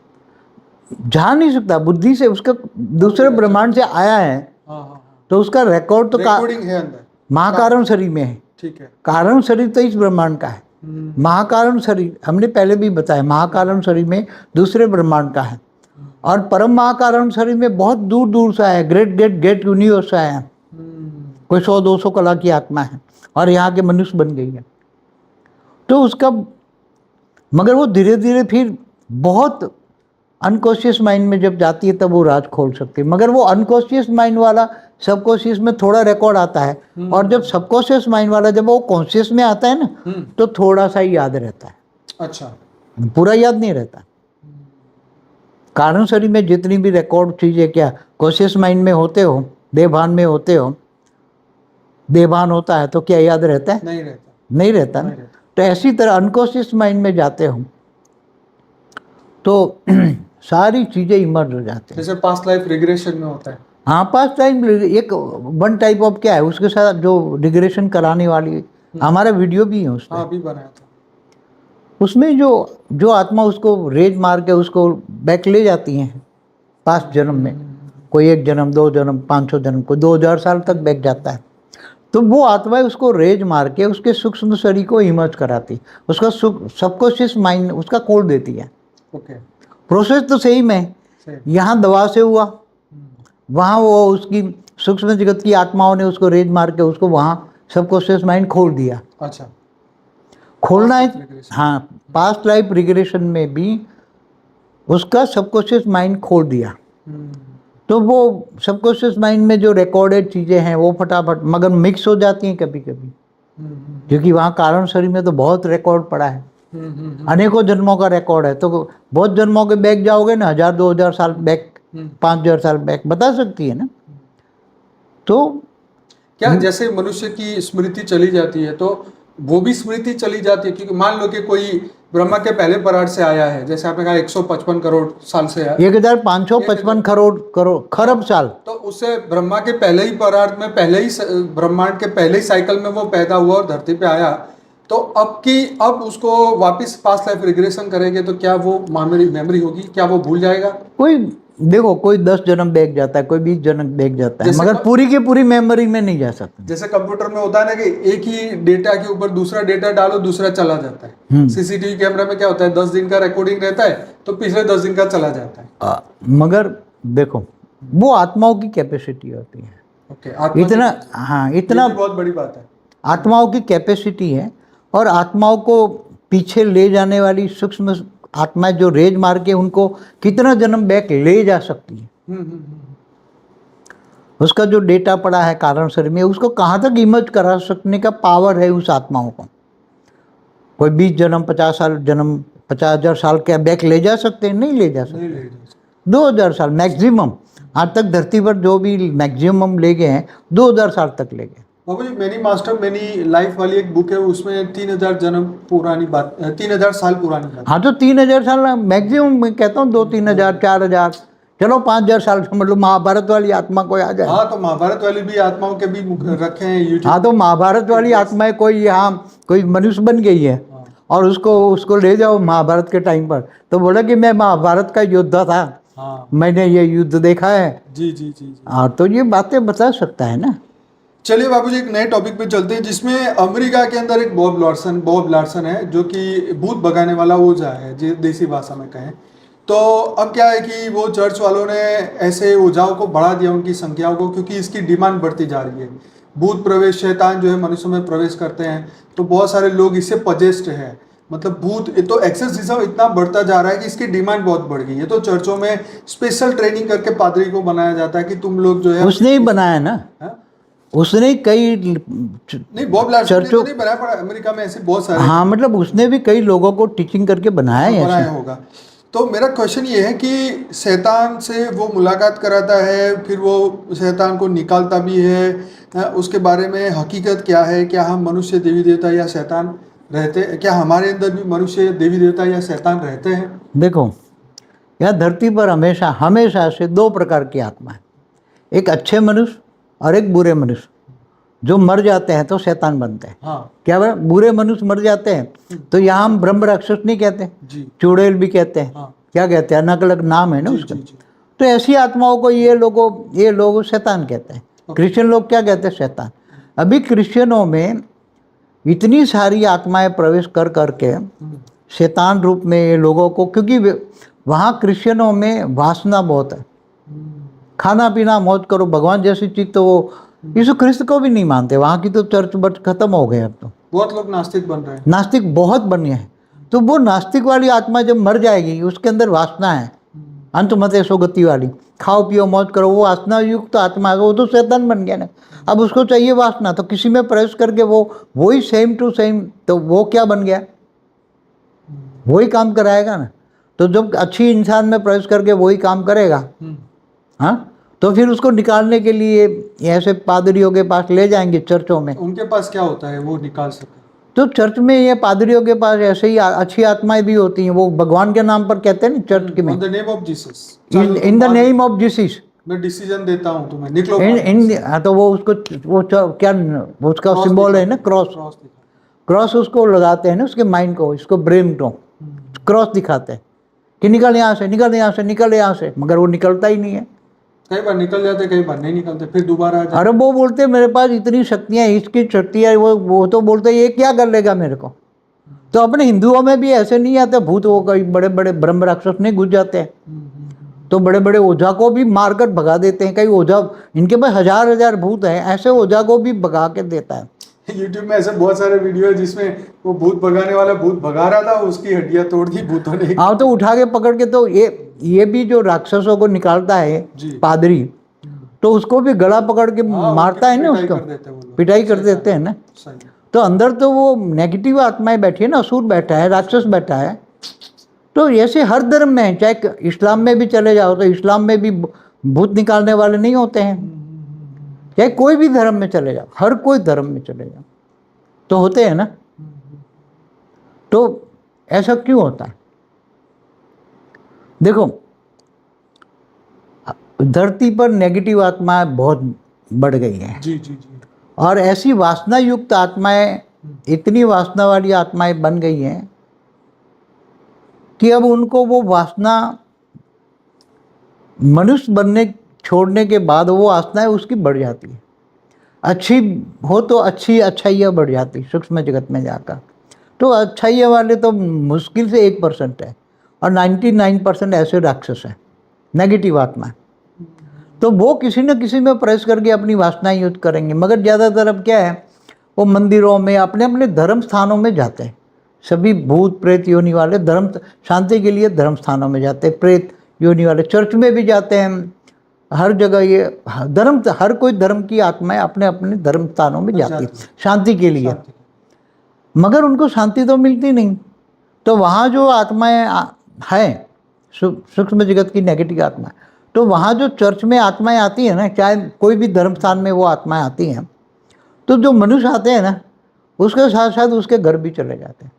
जा नहीं सकता, बुद्धि से उसका दूसरे ब्रह्मांड से आया है। हाँ। तो उसका रिकॉर्ड तो रिकॉर्डिंग है अंदर, महाकारण शरीर में है। ठीक है। कारण शरीर तो इस ब्रह्मांड का है, महाकारण शरीर हमने पहले भी बताया, महाकारण शरीर में दूसरे ब्रह्मांड का है, और परम महाकारण शरीर में बहुत दूर दूर से आया, ग्रेट यूनिवर्स से आया, कोई 100-200 कला की आत्मा है और यहाँ के मनुष्य बन गई है। तो उसका, मगर वो धीरे धीरे फिर बहुत अनकॉन्शियस माइंड में जब जाती है तब वो राज खोल सकती है। मगर वो अनकॉन्शियस माइंड वाला सबकॉन्शियस में थोड़ा रिकॉर्ड आता है, और जब सबकॉन्शियस माइंड वाला जब वो कॉन्शियस में आता है ना, तो थोड़ा सा ही याद रहता है। अच्छा, पूरा याद नहीं रहता। कारण शरीर में जितनी भी रिकॉर्ड चीज़ें, क्या कॉन्शियस माइंड में होते हो, देहभान में होते हो, देहभान होता है तो क्या याद रहता है? नहीं रहता ना। तो ऐसी तरह अनकॉन्शियस माइंड में जाते हो तो सारी चीज़ें इमर्ज हो जाती हैं। जैसे पास्ट लाइफ रिग्रेशन में होता है। हाँ, पास्ट टाइम एक वन टाइप ऑफ क्या है, उसके साथ जो रिग्रेशन कराने वाली हमारा वीडियो भी है उसमें। हाँ, अभी बनाया था। उसमें जो आत्मा उसको रेज मार के उसको बैक ले जाती हैं पास्ट जन्म में, कोई 1 जन्म, 2 जन्म, 500 जन्म, कोई 2000 साल तक बैक जाता है। तो वो आत्मा उसको रेज मार के उसके सूक्ष्म शरीर को इमर्ज कराती, उसका सबकॉन्शियस माइंड उसका कोड देती है। ओके। प्रोसेस तो सेम है, यहाँ दवा से हुआ, वहाँ वो उसकी सूक्ष्म जगत की आत्माओं ने उसको रेज मार के उसको वहाँ सबकॉन्शियस माइंड खोल दिया। अच्छा, खोलना है। हाँ, पास्ट लाइफ रिग्रेशन में भी उसका सबकॉन्शियस माइंड खोल दिया, हम्म, तो वो सबकॉन्शियस माइंड में जो रिकॉर्डेड चीज़ें हैं वो फटाफट मगर मिक्स हो जाती हैं कभी कभी, क्योंकि वहाँ कारण शरीर में तो बहुत रिकॉर्ड पड़ा है, अनेकों जन्मों का रिकॉर्ड है। तो बहुत जन्मों के बैक जाओगे ना, 1000-2000 साल बैक, 5000 साल बैक, बता सकती है ना। तो क्या जैसे मनुष्य की स्मृति चली जाती है तो वो भी स्मृति चली जाती है, क्योंकि मान लो कि कोई ब्रह्मा के पहले पराग से आया है, जैसे आपने कहा 155 करोड़ साल से आया, 1555 करोड़ खरब साल, तो उससे ब्रह्मा के पहले ही पराग में, पहले ही ब्रह्मांड के पहले ही साइकिल में वो पैदा हुआ और धरती पे आया, तो अब उसको वापस पास्ट लाइफ रिग्रेशन करेंगे तो क्या वो मेमोरी होगी, क्या वो भूल जाएगा? कोई देखो कोई 10 जन्म बैक जाता है, कोई 20 जन्म बैक जाता है, जैसे मगर पूरी की पूरी मेमोरी में नहीं जा सकता। जैसे कंप्यूटर में होता है ना कि एक ही डेटा के ऊपर दूसरा डेटा डालो, दूसरा चला जाता है। सीसीटीवी कैमरा में क्या होता है, 10 दिन का रिकॉर्डिंग रहता है तो पिछले 10 दिन का चला जाता है। मगर देखो वो आत्माओं की कैपेसिटी होती है। ओके, इतना, हाँ, इतना बहुत बड़ी बात है। आत्माओं की कैपेसिटी है, और आत्माओं को पीछे ले जाने वाली सूक्ष्म आत्माएं जो रेज मार के उनको कितना जन्म बैक ले जा सकती है, उसका जो डेटा पड़ा है कारण शरीर में, उसको कहाँ तक इमर्ज करा सकने का पावर है उस आत्माओं को। कोई 20 जन्म 50,000 साल के बैक ले जा सकते हैं? नहीं ले जा सकते। 2000 साल मैक्सिमम, आज तक धरती पर जो भी मैक्सिमम ले गए हैं 2000 साल तक ले गए। बाबू जी, मैनी मास्टर मैनी लाइफ वाली एक बुक है, उसमें 3000 जन्म पुरानी बात, 3000 साल पुरानी बात। हाँ, तो 3000 साल मैक्सिमम, मैं कहता हूँ 2-3,000 4,000, चलो 5,000 साल, मतलब महाभारत वाली आत्मा कोई आ जाए। हाँ, तो महाभारत वाली भी आत्माओं के भी रखे हैं यूट्यूब। हाँ, तो महाभारत वाली आत्माएं कोई यहाँ कोई मनुष्य बन गई है और उसको ले जाओ महाभारत के टाइम पर, तो बोला कि मैं महाभारत का योद्धा था, हाँ, मैंने ये युद्ध देखा है। जी जी जी जी। हाँ, तो ये बातें बता सकता है ना। चलिए बाबूजी, एक नए टॉपिक पे चलते हैं, जिसमें अमेरिका के अंदर एक बॉब लार्सन है, जो कि भूत भगाने वाला ओझा है, जो देसी भाषा में कहें तो। अब क्या है कि वो चर्च वालों ने ऐसे ओझाओं को बढ़ा दिया, उनकी संख्याओं को, क्योंकि इसकी डिमांड बढ़ती जा रही है। भूत प्रवेश, शैतान जो है मनुष्यों में प्रवेश करते हैं, तो बहुत सारे लोग इससे पजेस्ट है, मतलब भूत, तो एक्सेसिज्म इतना बढ़ता जा रहा है कि इसकी डिमांड बहुत बढ़ गई है। तो चर्चों में स्पेशल ट्रेनिंग करके पादरी को बनाया जाता है कि तुम लोग जो है, उसने ही बनाया ना, उसने कई नहीं, बॉब लार्सन ने तो नहीं बनाया, पर अमेरिका में ऐसे बहुत सारे, हाँ, मतलब उसने भी कई लोगों को टीचिंग करके बनाया होगा। तो मेरा क्वेश्चन ये है कि शैतान से वो मुलाकात कराता है, फिर वो शैतान को निकालता भी है, उसके बारे में हकीकत क्या है? क्या हम मनुष्य देवी देवता या शैतान रहते, क्या हमारे अंदर भी मनुष्य देवी देवता या शैतान रहते हैं? देखो, यह धरती पर हमेशा से 2 प्रकार की आत्मा है, एक अच्छे मनुष्य और एक बुरे मनुष्य। जो मर जाते हैं तो शैतान बनते हैं। हाँ, क्या बुरे मनुष्य मर जाते हैं तो यहाँ हम ब्रह्म राक्षस नहीं कहते, चुड़ैल भी कहते हैं। हाँ, क्या कहते हैं, अलग अलग नाम है ना उसका। तो ऐसी आत्माओं को ये लोग शैतान कहते हैं। क्रिश्चियन लोग क्या कहते हैं? शैतान। अभी क्रिश्चियनों में इतनी सारी आत्माएं प्रवेश कर करके शैतान रूप में ये लोगों को, क्योंकि वहाँ क्रिश्चियनों में वासना बहुत है, खाना पीना मौज करो, भगवान जैसी चीज तो वो यीशु ख्रिस्त को भी नहीं मानते। वहाँ की तो चर्च बट खत्म हो गए, अब तो बहुत लोग नास्तिक बन रहे हैं। नास्तिक बहुत बन गए हैं। तो वो नास्तिक वाली आत्मा जब मर जाएगी, उसके अंदर वासना है, अंत मत सो गति वाली, खाओ पियो मौज करो, वो वासना युक्त आत्मा है, वो तो शैतान बन गया ना। अब उसको चाहिए वासना, तो किसी में प्रवेश करके वही सेम टू सेम, तो वो क्या बन गया? वही काम कराएगा ना। तो जब अच्छी इंसान में प्रवेश करके वही काम करेगा, हाँ, तो फिर उसको निकालने के लिए ऐसे पादरियों के पास ले जाएंगे चर्चों में। उनके पास क्या होता है वो निकाल सके? तो चर्च में ये पादरियों के पास ऐसे ही अच्छी आत्माएं भी होती हैं, वो भगवान के नाम पर कहते हैं ना चर्च के में, in the name of Jesus, in the name of Jesus, मैं डिसीजन देता हूँ तुम्हें, निकलो। तो वो उसको क्या उसका सिंबल है ना, क्रॉस उसको लगाते हैं ना, उसके माइंड को, इसको ब्रेन को क्रॉस दिखाते हैं कि निकल यहाँ से, निकल यहाँ से, निकल यहाँ से, मगर वो निकलता ही नहीं है। कई बार निकल जाते, कई बार नहीं निकलते, फिर दोबारा आ जाते। अरे वो बोलते मेरे पास इतनी शक्तियाँ, इसकी शक्तियाँ, वो तो बोलते ये क्या कर लेगा मेरे को। तो अपने हिंदुओं में भी ऐसे नहीं आते भूत, वो कई बड़े बड़े ब्रह्म राक्षस नहीं घुस जाते हैं, तो बड़े बड़े ओझा को भी मारकर भगा देते हैं। कई ओझा, इनके पास हजार भूत हैं, ऐसे ओझा को भी भगा के देता है। यूट्यूब में ऐसे बहुत सारे वीडियो है जिसमें वो भूत भगाने वाला भूत भगा रहा था, उसकी हड्डियां तोड़ दी भूतों ने। हाँ, तो उठा के पकड़ के तो ये भी जो राक्षसों को निकालता है जी। पादरी, तो उसको भी गला पकड़ के हाँ, मारता है ना, पिटाई उसको कर देते हैं वो लोग। पिटाई कर देते हैं ना। सही। तो अंदर तो वो नेगेटिव आत्माएं बैठी है ना, असुर बैठा है, राक्षस बैठा है। तो ऐसे हर धर्म में है, चाहे इस्लाम में भी चले जाओ तो इस्लाम में भी भूत निकालने वाले नहीं होते हैं, चाहे कोई भी धर्म में चले जाओ, हर कोई धर्म में चले जाओ तो होते हैं ना। तो ऐसा क्यों होता है? देखो, धरती पर नेगेटिव आत्माएं बहुत बढ़ गई हैं, जी जी जी। और ऐसी वासना युक्त आत्माएं, इतनी वासना वाली आत्माएं बन गई हैं कि अब उनको वो वासना मनुष्य बनने छोड़ने के बाद वो वासनाएं उसकी बढ़ जाती है। अच्छी हो तो अच्छाइयाँ बढ़ जाती सूक्ष्म जगत में जाकर। तो अच्छाइयाँ वाले तो मुश्किल से 1% है, और 99% ऐसे राक्षस हैं, नेगेटिव आत्मा। तो वो किसी न किसी में प्रवेश करके अपनी वासनाएं युद्ध करेंगे। मगर ज़्यादातर अब क्या है, वो मंदिरों में अपने अपने धर्म स्थानों में जाते हैं। सभी भूत प्रेत योनि वाले धर्म शांति के लिए धर्म स्थानों में जाते हैं। प्रेत योनि वाले चर्च में भी जाते हैं, हर जगह ये धर्म, हर कोई धर्म की आत्माएं अपने अपने धर्म स्थानों में जाती है शांति के लिए। मगर उनको शांति तो मिलती नहीं। तो वहाँ जो आत्माएं हैं, सूक्ष्म जगत की नेगेटिव आत्माएं, तो वहाँ जो चर्च में आत्माएं आती हैं ना, चाहे कोई भी धर्म स्थान में वो आत्माएं आती हैं, तो जो मनुष्य आते हैं ना, उसके साथ साथ उसके घर भी चले जाते हैं।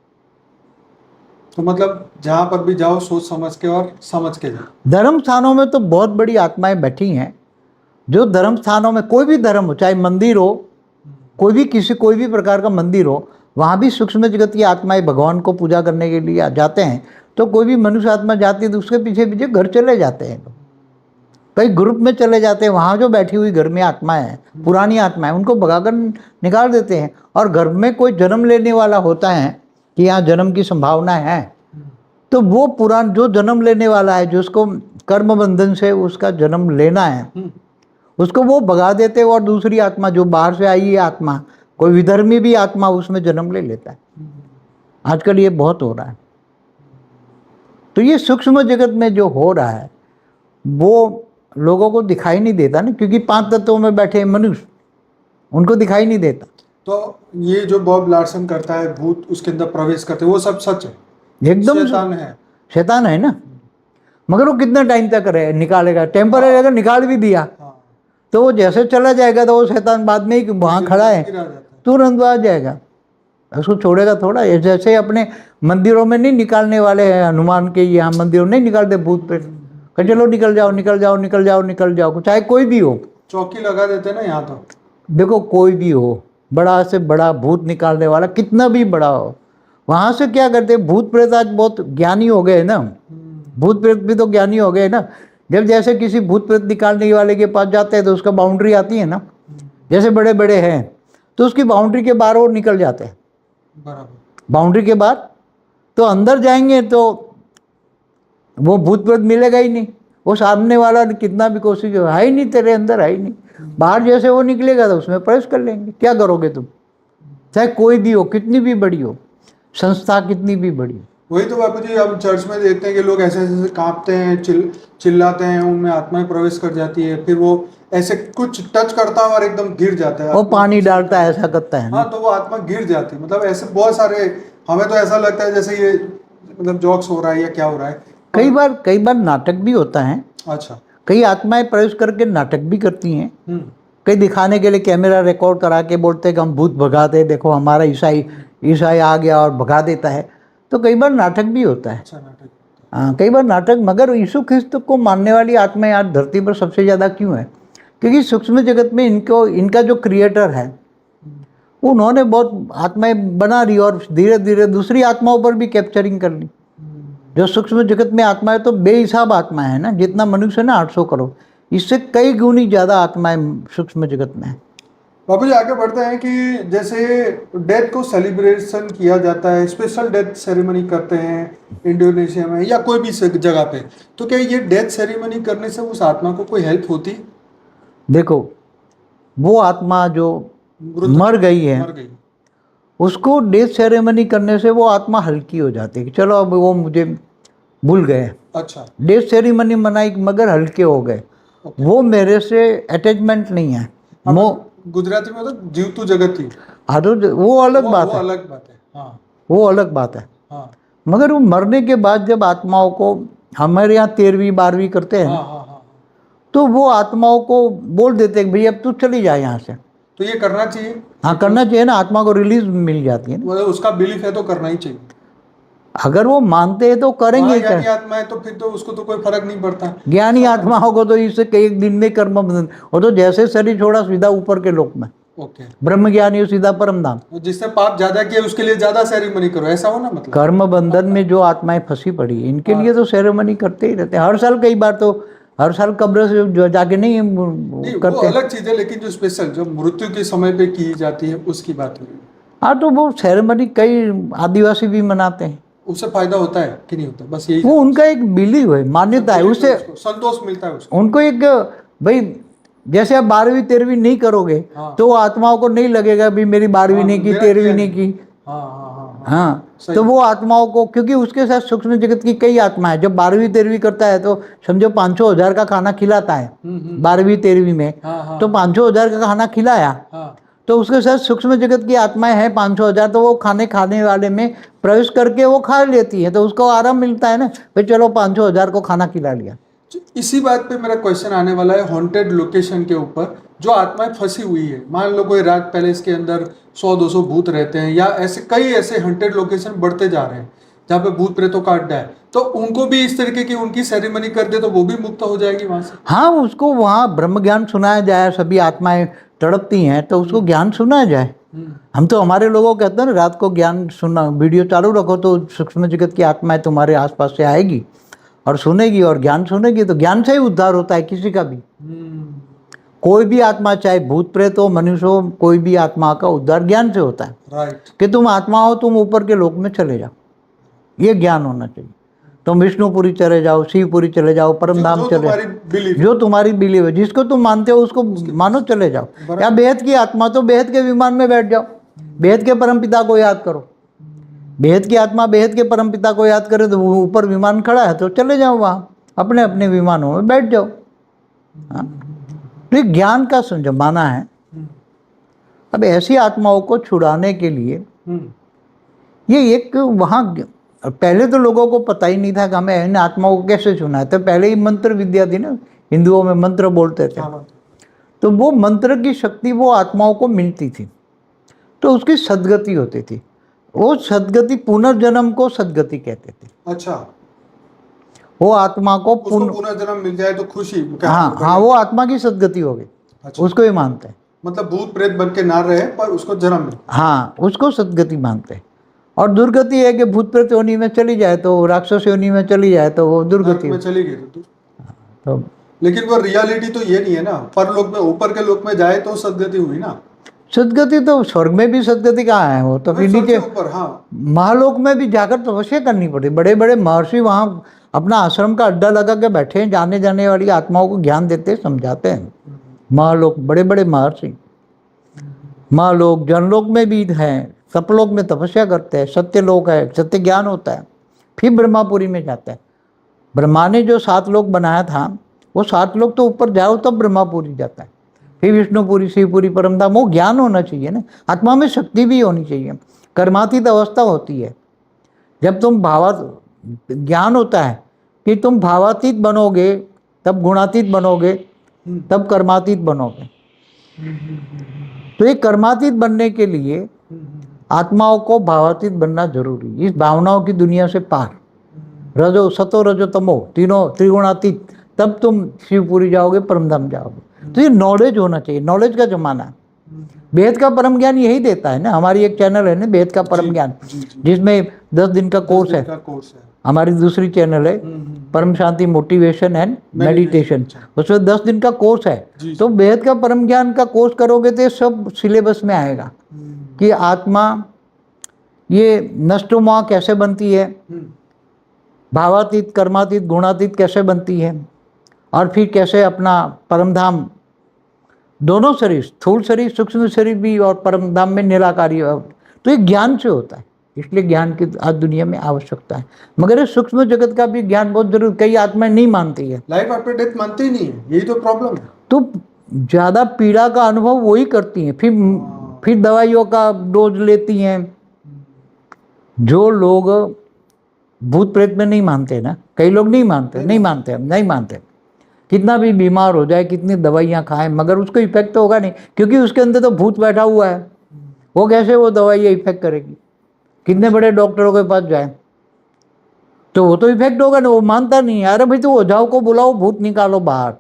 तो मतलब जहाँ पर भी जाओ सोच समझ के और समझ के जाओ। धर्म स्थानों में तो बहुत बड़ी आत्माएं बैठी हैं। जो धर्म स्थानों में कोई भी धर्म हो, चाहे मंदिर हो, कोई भी प्रकार का मंदिर हो, वहाँ भी सूक्ष्म जगत की आत्माएं भगवान को पूजा करने के लिए जाते हैं। तो कोई भी मनुष्य आत्मा जाती है तो उसके पीछे पीछे घर चले जाते हैं, कई ग्रुप में चले जाते हैं। वहाँ जो बैठी हुई घर में आत्माएं हैं, पुरानी आत्माएं, उनको भगाकर निकाल देते हैं। और घर में कोई जन्म लेने वाला होता है कि यहाँ जन्म की संभावना है, तो वो पुरान जो जन्म लेने वाला है, जो उसको कर्म बंधन से उसका जन्म लेना है, उसको वो भगा देते हैं। और दूसरी आत्मा जो बाहर से आई है आत्मा, कोई विधर्मी भी आत्मा उसमें जन्म ले लेता है। आजकल ये बहुत हो रहा है। तो ये सूक्ष्म जगत में जो हो रहा है वो लोगों को दिखाई नहीं देता ना, क्योंकि 5 तत्वों में बैठे मनुष्य, उनको दिखाई नहीं देता। तो ये जो बॉब लार्सन करता है, भूत उसके अंदर प्रवेश करते हैं, वो सब सच है, एकदम शैतान है ना। मगर वो कितना टाइम तक रहे निकालेगा? टेम्पररी अगर निकाल भी दिया तो वो जैसे चला जाएगा, तो वो शैतान बाद में ही वहाँ खड़ा है तुरंत आ जाएगा, उसको छोड़ेगा थोड़ा। जैसे अपने मंदिरों में नहीं निकालने वाले हैं, हनुमान के यहाँ मंदिरों नहीं निकालते भूत प्रेत, चलो निकल जाओ निकल जाओ निकल जाओ निकल जाओ, चाहे कोई भी हो। चौकी लगा देते ना यहाँ। तो देखो, कोई भी हो, बड़ा से बड़ा भूत निकालने वाला कितना भी बड़ा हो, वहाँ से क्या करते? भूत प्रेत आज बहुत ज्ञानी हो गए ना, भूत प्रेत भी तो ज्ञानी हो गए ना। जब जैसे किसी भूत प्रेत निकालने वाले के पास जाते हैं तो उसका बाउंड्री आती है ना, जैसे बड़े बड़े हैं तो उसकी बाउंड्री के बाहर वो निकल जाते हैं, बराबर बाउंड्री के बाहर। तो अंदर जाएंगे तो वो भूत प्रेत मिलेगा ही नहीं, वो सामने वाला कितना भी कोशिश है ही नहीं, तेरे अंदर है ही नहीं। बाहर जैसे वो निकलेगा तो उसमें प्रवेश कर लेंगे। क्या करोगे तुम? चाहे कोई भी हो, कितनी भी बड़ी हो संस्था, कितनी भी बड़ी हो। वही तो बापू जी, हम चर्च में देखते हैं कि लोग ऐसे ऐसे कांपते हैं, चिल्लाते हैं, उनमें आत्माएं प्रवेश कर जाती है, फिर वो ऐसे कुछ टच करता है और एकदम गिर जाता है, वो पानी डालता है, ऐसा करता है ना। हाँ, तो वो आत्मा गिर जाती है। मतलब ऐसे बहुत सारे, हमें तो ऐसा लगता है जैसे ये मतलब जॉक्स हो रहा है या क्या हो रहा है। कई बार नाटक भी होता है। अच्छा। कई आत्माएं प्रवेश करके नाटक भी करती हैं। कई दिखाने के लिए कैमरा रिकॉर्ड करा के बोलते हैं कि हम भूत भगाते हैं, देखो हमारा ईसाई आ गया और भगा देता है। तो कई बार नाटक भी होता है। अच्छा, नाटक। हाँ, कई बार नाटक। मगर यीशु ख्रिस्त को मानने वाली आत्माएं आज धरती पर सबसे ज़्यादा क्यों है? क्योंकि सूक्ष्म जगत में इनका जो क्रिएटर है, उन्होंने बहुत आत्माएं बना ली और धीरे धीरे दूसरी आत्माओं पर भी कैप्चरिंग कर ली। जो सूक्ष्म जगत में आत्माएं तो बेहिसाब आत्माएं हैं ना, जितना मनुष्य है ना 800 करोड़, इससे कई गुनी ज़्यादा आत्माएं सूक्ष्म जगत में है। बाबू जी, आगे बढ़ते हैं कि जैसे डेथ को सेलिब्रेशन किया जाता है, स्पेशल डेथ सेरेमनी करते हैं इंडोनेशिया में या कोई भी जगह पे, तो क्या ये डेथ सेरेमनी करने से उस आत्मा को कोई हेल्प होती? देखो, वो आत्मा जो मर गई है, मर गई। उसको डेथ सेरेमनी करने से वो आत्मा हल्की हो जाती है कि चलो अब वो मुझे भूल गए। अच्छा, डेथ सेरेमनी मनाई मगर हल्के हो गए, वो मेरे से अटैचमेंट नहीं है। मो गुजराती में तो जीवतु जगत ही, हाँ तो वो अलग बात वो है, अलग बात है। हाँ वो अलग बात है। हाँ मगर वो मरने के बाद जब आत्माओं को, हमारे यहाँ 13वीं 12वीं करते हाँ हैं, हाँ हाँ। तो वो आत्माओं को बोल देते हैं भाई अब तू चली जाए यहाँ से। तो ये करना चाहिए, हाँ करना चाहिए ना, आत्मा को रिलीज मिल जाती है ना। मतलब उसका बिलीफ है तो करना ही चाहिए। अगर वो मानते हैं तो करेंगे ही महाज्ञानी कर। आत्मा है तो फिर तो उसको तो कोई फर्क नहीं पड़ता। ज्ञानी आत्माओं को तो इससे कई दिन में कर्म बंधन, वो तो जैसे शरीर छोड़ा सीधा ऊपर के लोक में, ओके, ब्रह्म ज्ञानी हो सीधा परम धाम। जिसने पाप ज्यादा किया उसके लिए ज्यादा सेरेमनी करो, ऐसा हो ना मतलब। कर्म बंधन में जो आत्माएं फंसी पड़ी हैं, इनके लिए तो सेरेमनी करते ही रहते हैं हर साल। कई बार तो हर साल कब्र से जाके नहीं नहीं वो करते। अलग चीज है, लेकिन जो स्पेशल जो मृत्यु के समय पे की जाती है उसकी बात हो रही है। हाँ तो वो सेरेमनी कई आदिवासी भी मनाते हैं, उससे फायदा होता है कि नहीं होता, बस यही वो उनका एक बिलीव है, मान्यता है, उससे उसको संतोष मिलता है उसको। उनको एक भाई, जैसे आप 12वीं 13वीं नहीं करोगे हाँ। तो आत्माओं को नहीं लगेगा भी मेरी 12वीं नहीं की, मेरा 13वीं किया नहीं की। हाँ हाँ हाँ हाँ सही। तो वो आत्माओं को, क्योंकि उसके साथ सूक्ष्म जगत की कई आत्मा है। जब 12वीं 13वीं करता है तो समझो 500,000 का खाना खिलाता है 12वीं 13वीं में, हाँ हाँ तो 500,000 का खाना खिलाया हाँ तो उसके साथ सूक्ष्म जगत की आत्माएं हैं 500,000, तो वो खाने वाले में प्रवेश करके वो खा लेती है, तो उसको आराम मिलता है ना, भाई चलो 500,000 को खाना खिला लिया। इसी बात पे मेरा क्वेश्चन आने वाला है, हॉन्टेड लोकेशन के ऊपर जो आत्माएं फंसी हुई है। मान लो कोई राज पैलेस के अंदर 100-200 भूत रहते हैं, या ऐसे कई ऐसे हॉन्टेड लोकेशन बढ़ते जा रहे हैं जहाँ पे भूत प्रेतों का अड्डा है, तो उनको भी इस तरीके की उनकी सेरेमनी कर दे तो वो भी मुक्त हो जाएगी वहां से। हाँ उसको वहाँ ब्रह्म ज्ञान सुनाया जाए, सभी आत्माएं तड़पती हैं तो उसको ज्ञान सुनाया जाए। हम तो हमारे लोगों को कहते हैं ना, रात को ज्ञान सुनना, वीडियो चालू रखो तो सूक्ष्म जगत की आत्माएं तुम्हारे आसपास से आएगी और सुनेगी और ज्ञान सुनेगी, तो ज्ञान से ही उद्धार होता है किसी का भी। कोई भी आत्मा, चाहे भूत प्रेत हो, मनुष्य हो, कोई भी आत्मा का उद्धार ज्ञान से होता है। राइट। कि तुम आत्मा हो, तुम ऊपर के लोक में चले जाओ, ये ज्ञान होना चाहिए। तुम विष्णुपुरी चले जाओ, शिवपुरी चले जाओ, परम धाम जो चले, तुम्हारी बिलीफ, जो तुम्हारी बिलीव है, जिसको तुम मानते हो उसको मानो, चले जाओ। या बेहद की आत्मा तो बेहद के विमान में बैठ जाओ, बेहद के परम पिता को याद करो। बेहद की आत्मा बेहद के परम पिता को याद करे तो वो ऊपर विमान खड़ा है तो चले जाओ वहाँ, अपने अपने विमानों में बैठ जाओ। हाँ तो ज्ञान का जमाना है। अब ऐसी आत्माओं को छुड़ाने के लिए ये एक वहाँ, पहले तो लोगों को पता ही नहीं था कि हमें इन आत्माओं को कैसे छुना है, तो पहले ही मंत्र विद्या थी ना, हिंदुओं में मंत्र बोलते थे, तो वो मंत्र की शक्ति वो आत्माओं को मिलती थी, तो उसकी सदगति होती थी। वो सदगति, पुनर्जन्म को सदगति कहते थे। अच्छा, वो आत्मा को पुनर्जन्म मिल जाए तो खुशी। हाँ हाँ, वो आत्मा की सदगति हो गई। अच्छा। उसको ही मानते हैं, मतलब भूत प्रेत बन के ना रहे पर उसको जन्म मिले। हाँ उसको सदगति मानते हैं। और दुर्गति है कि भूत प्रेत योनि में चली जाए तो, राक्षस योनि में चली जाए तो वो दुर्गति में चली गई तो। लेकिन वो रियलिटी तो ये नहीं है ना, परलोक में, ऊपर के लोक में जाए तो सदगति हुई ना। सदगति तो स्वर्ग में भी सदगति कहाँ है, वो तो फिर नीचे ऊपर। हाँ, महालोक में भी जाकर तपस्या करनी पड़ी। बड़े बड़े महर्षि वहाँ अपना आश्रम का अड्डा लगा के बैठे हैं, जाने जाने वाली आत्माओं को ज्ञान देते समझाते हैं। महालोक, बड़े बड़े महर्षि महालोक, जनलोक में भी हैं, सपलोक में तपस्या करते हैं, सत्यलोक है, सत्य ज्ञान होता है, फिर ब्रह्मापुरी में जाता है। ब्रह्मा ने जो 7 लोक बनाया था, वो 7 लोक तो ऊपर जाओ तब ब्रह्मापुरी जाता है, फिर विष्णुपुरी, शिवपुरी, परमधाम। वो ज्ञान होना चाहिए ना, आत्मा में शक्ति भी होनी चाहिए। कर्मातीत अवस्था होती है जब तुम ज्ञान होता है कि तुम भावातीत बनोगे तब गुणातीत बनोगे, तब कर्मातीत बनोगे। तो ये कर्मातीत बनने के लिए आत्माओं को भावातीत बनना जरूरी, इस भावनाओं की दुनिया से पार, रजो सतो रजो तमो, तीनों त्रिगुणातीत, तब तुम शिवपुरी जाओगे, परमधाम जाओगे। तो ये नॉलेज होना चाहिए, नॉलेज का जमाना है। वेद का परम ज्ञान यही देता है ना, हमारी एक चैनल है ना वेद का परम ज्ञान, जिसमें 10 दिन का कोर्स है। हमारी दूसरी चैनल है परम शांति मोटिवेशन एंड मेडिटेशन, उसमें 10 दिन का कोर्स है। तो वेद का परम ज्ञान का कोर्स करोगे तो सब सिलेबस में आएगा कि आत्मा ये नष्टोमा कैसे बनती है, भावातीत, कर्मातीत, गुणातीत कैसे बनती है, और फिर कैसे अपना परमधाम दोनों शरीर, स्थूल शरीर, सूक्ष्म शरीर भी और परम धाम में निराकारी, तो ये ज्ञान से होता है। इसलिए ज्ञान की आज दुनिया में आवश्यकता है। मगर ये सूक्ष्म जगत का भी ज्ञान बहुत जरूरी। कई आत्माएं नहीं मानती है, लाइफ आफ्टर डेथ मानते ही नहीं है, यही तो प्रॉब्लम है। तो ज़्यादा पीड़ा का अनुभव वही करती हैं, फिर दवाइयों का डोज लेती हैं। जो लोग भूत प्रेत में नहीं मानते ना, कई लोग नहीं मानते, कितना भी बीमार हो जाए, कितनी दवाइयाँ खाएं, मगर उसको इफेक्ट तो होगा नहीं, क्योंकि उसके अंदर तो भूत बैठा हुआ है। वो कैसे वो दवाई इफेक्ट करेगी? कितने बड़े डॉक्टरों के पास जाए तो वो तो इफेक्ट होगा ना, वो मानता नहीं है। अरे भाई तो ओझाओं को बुलाओ, भूत निकालो बाहर,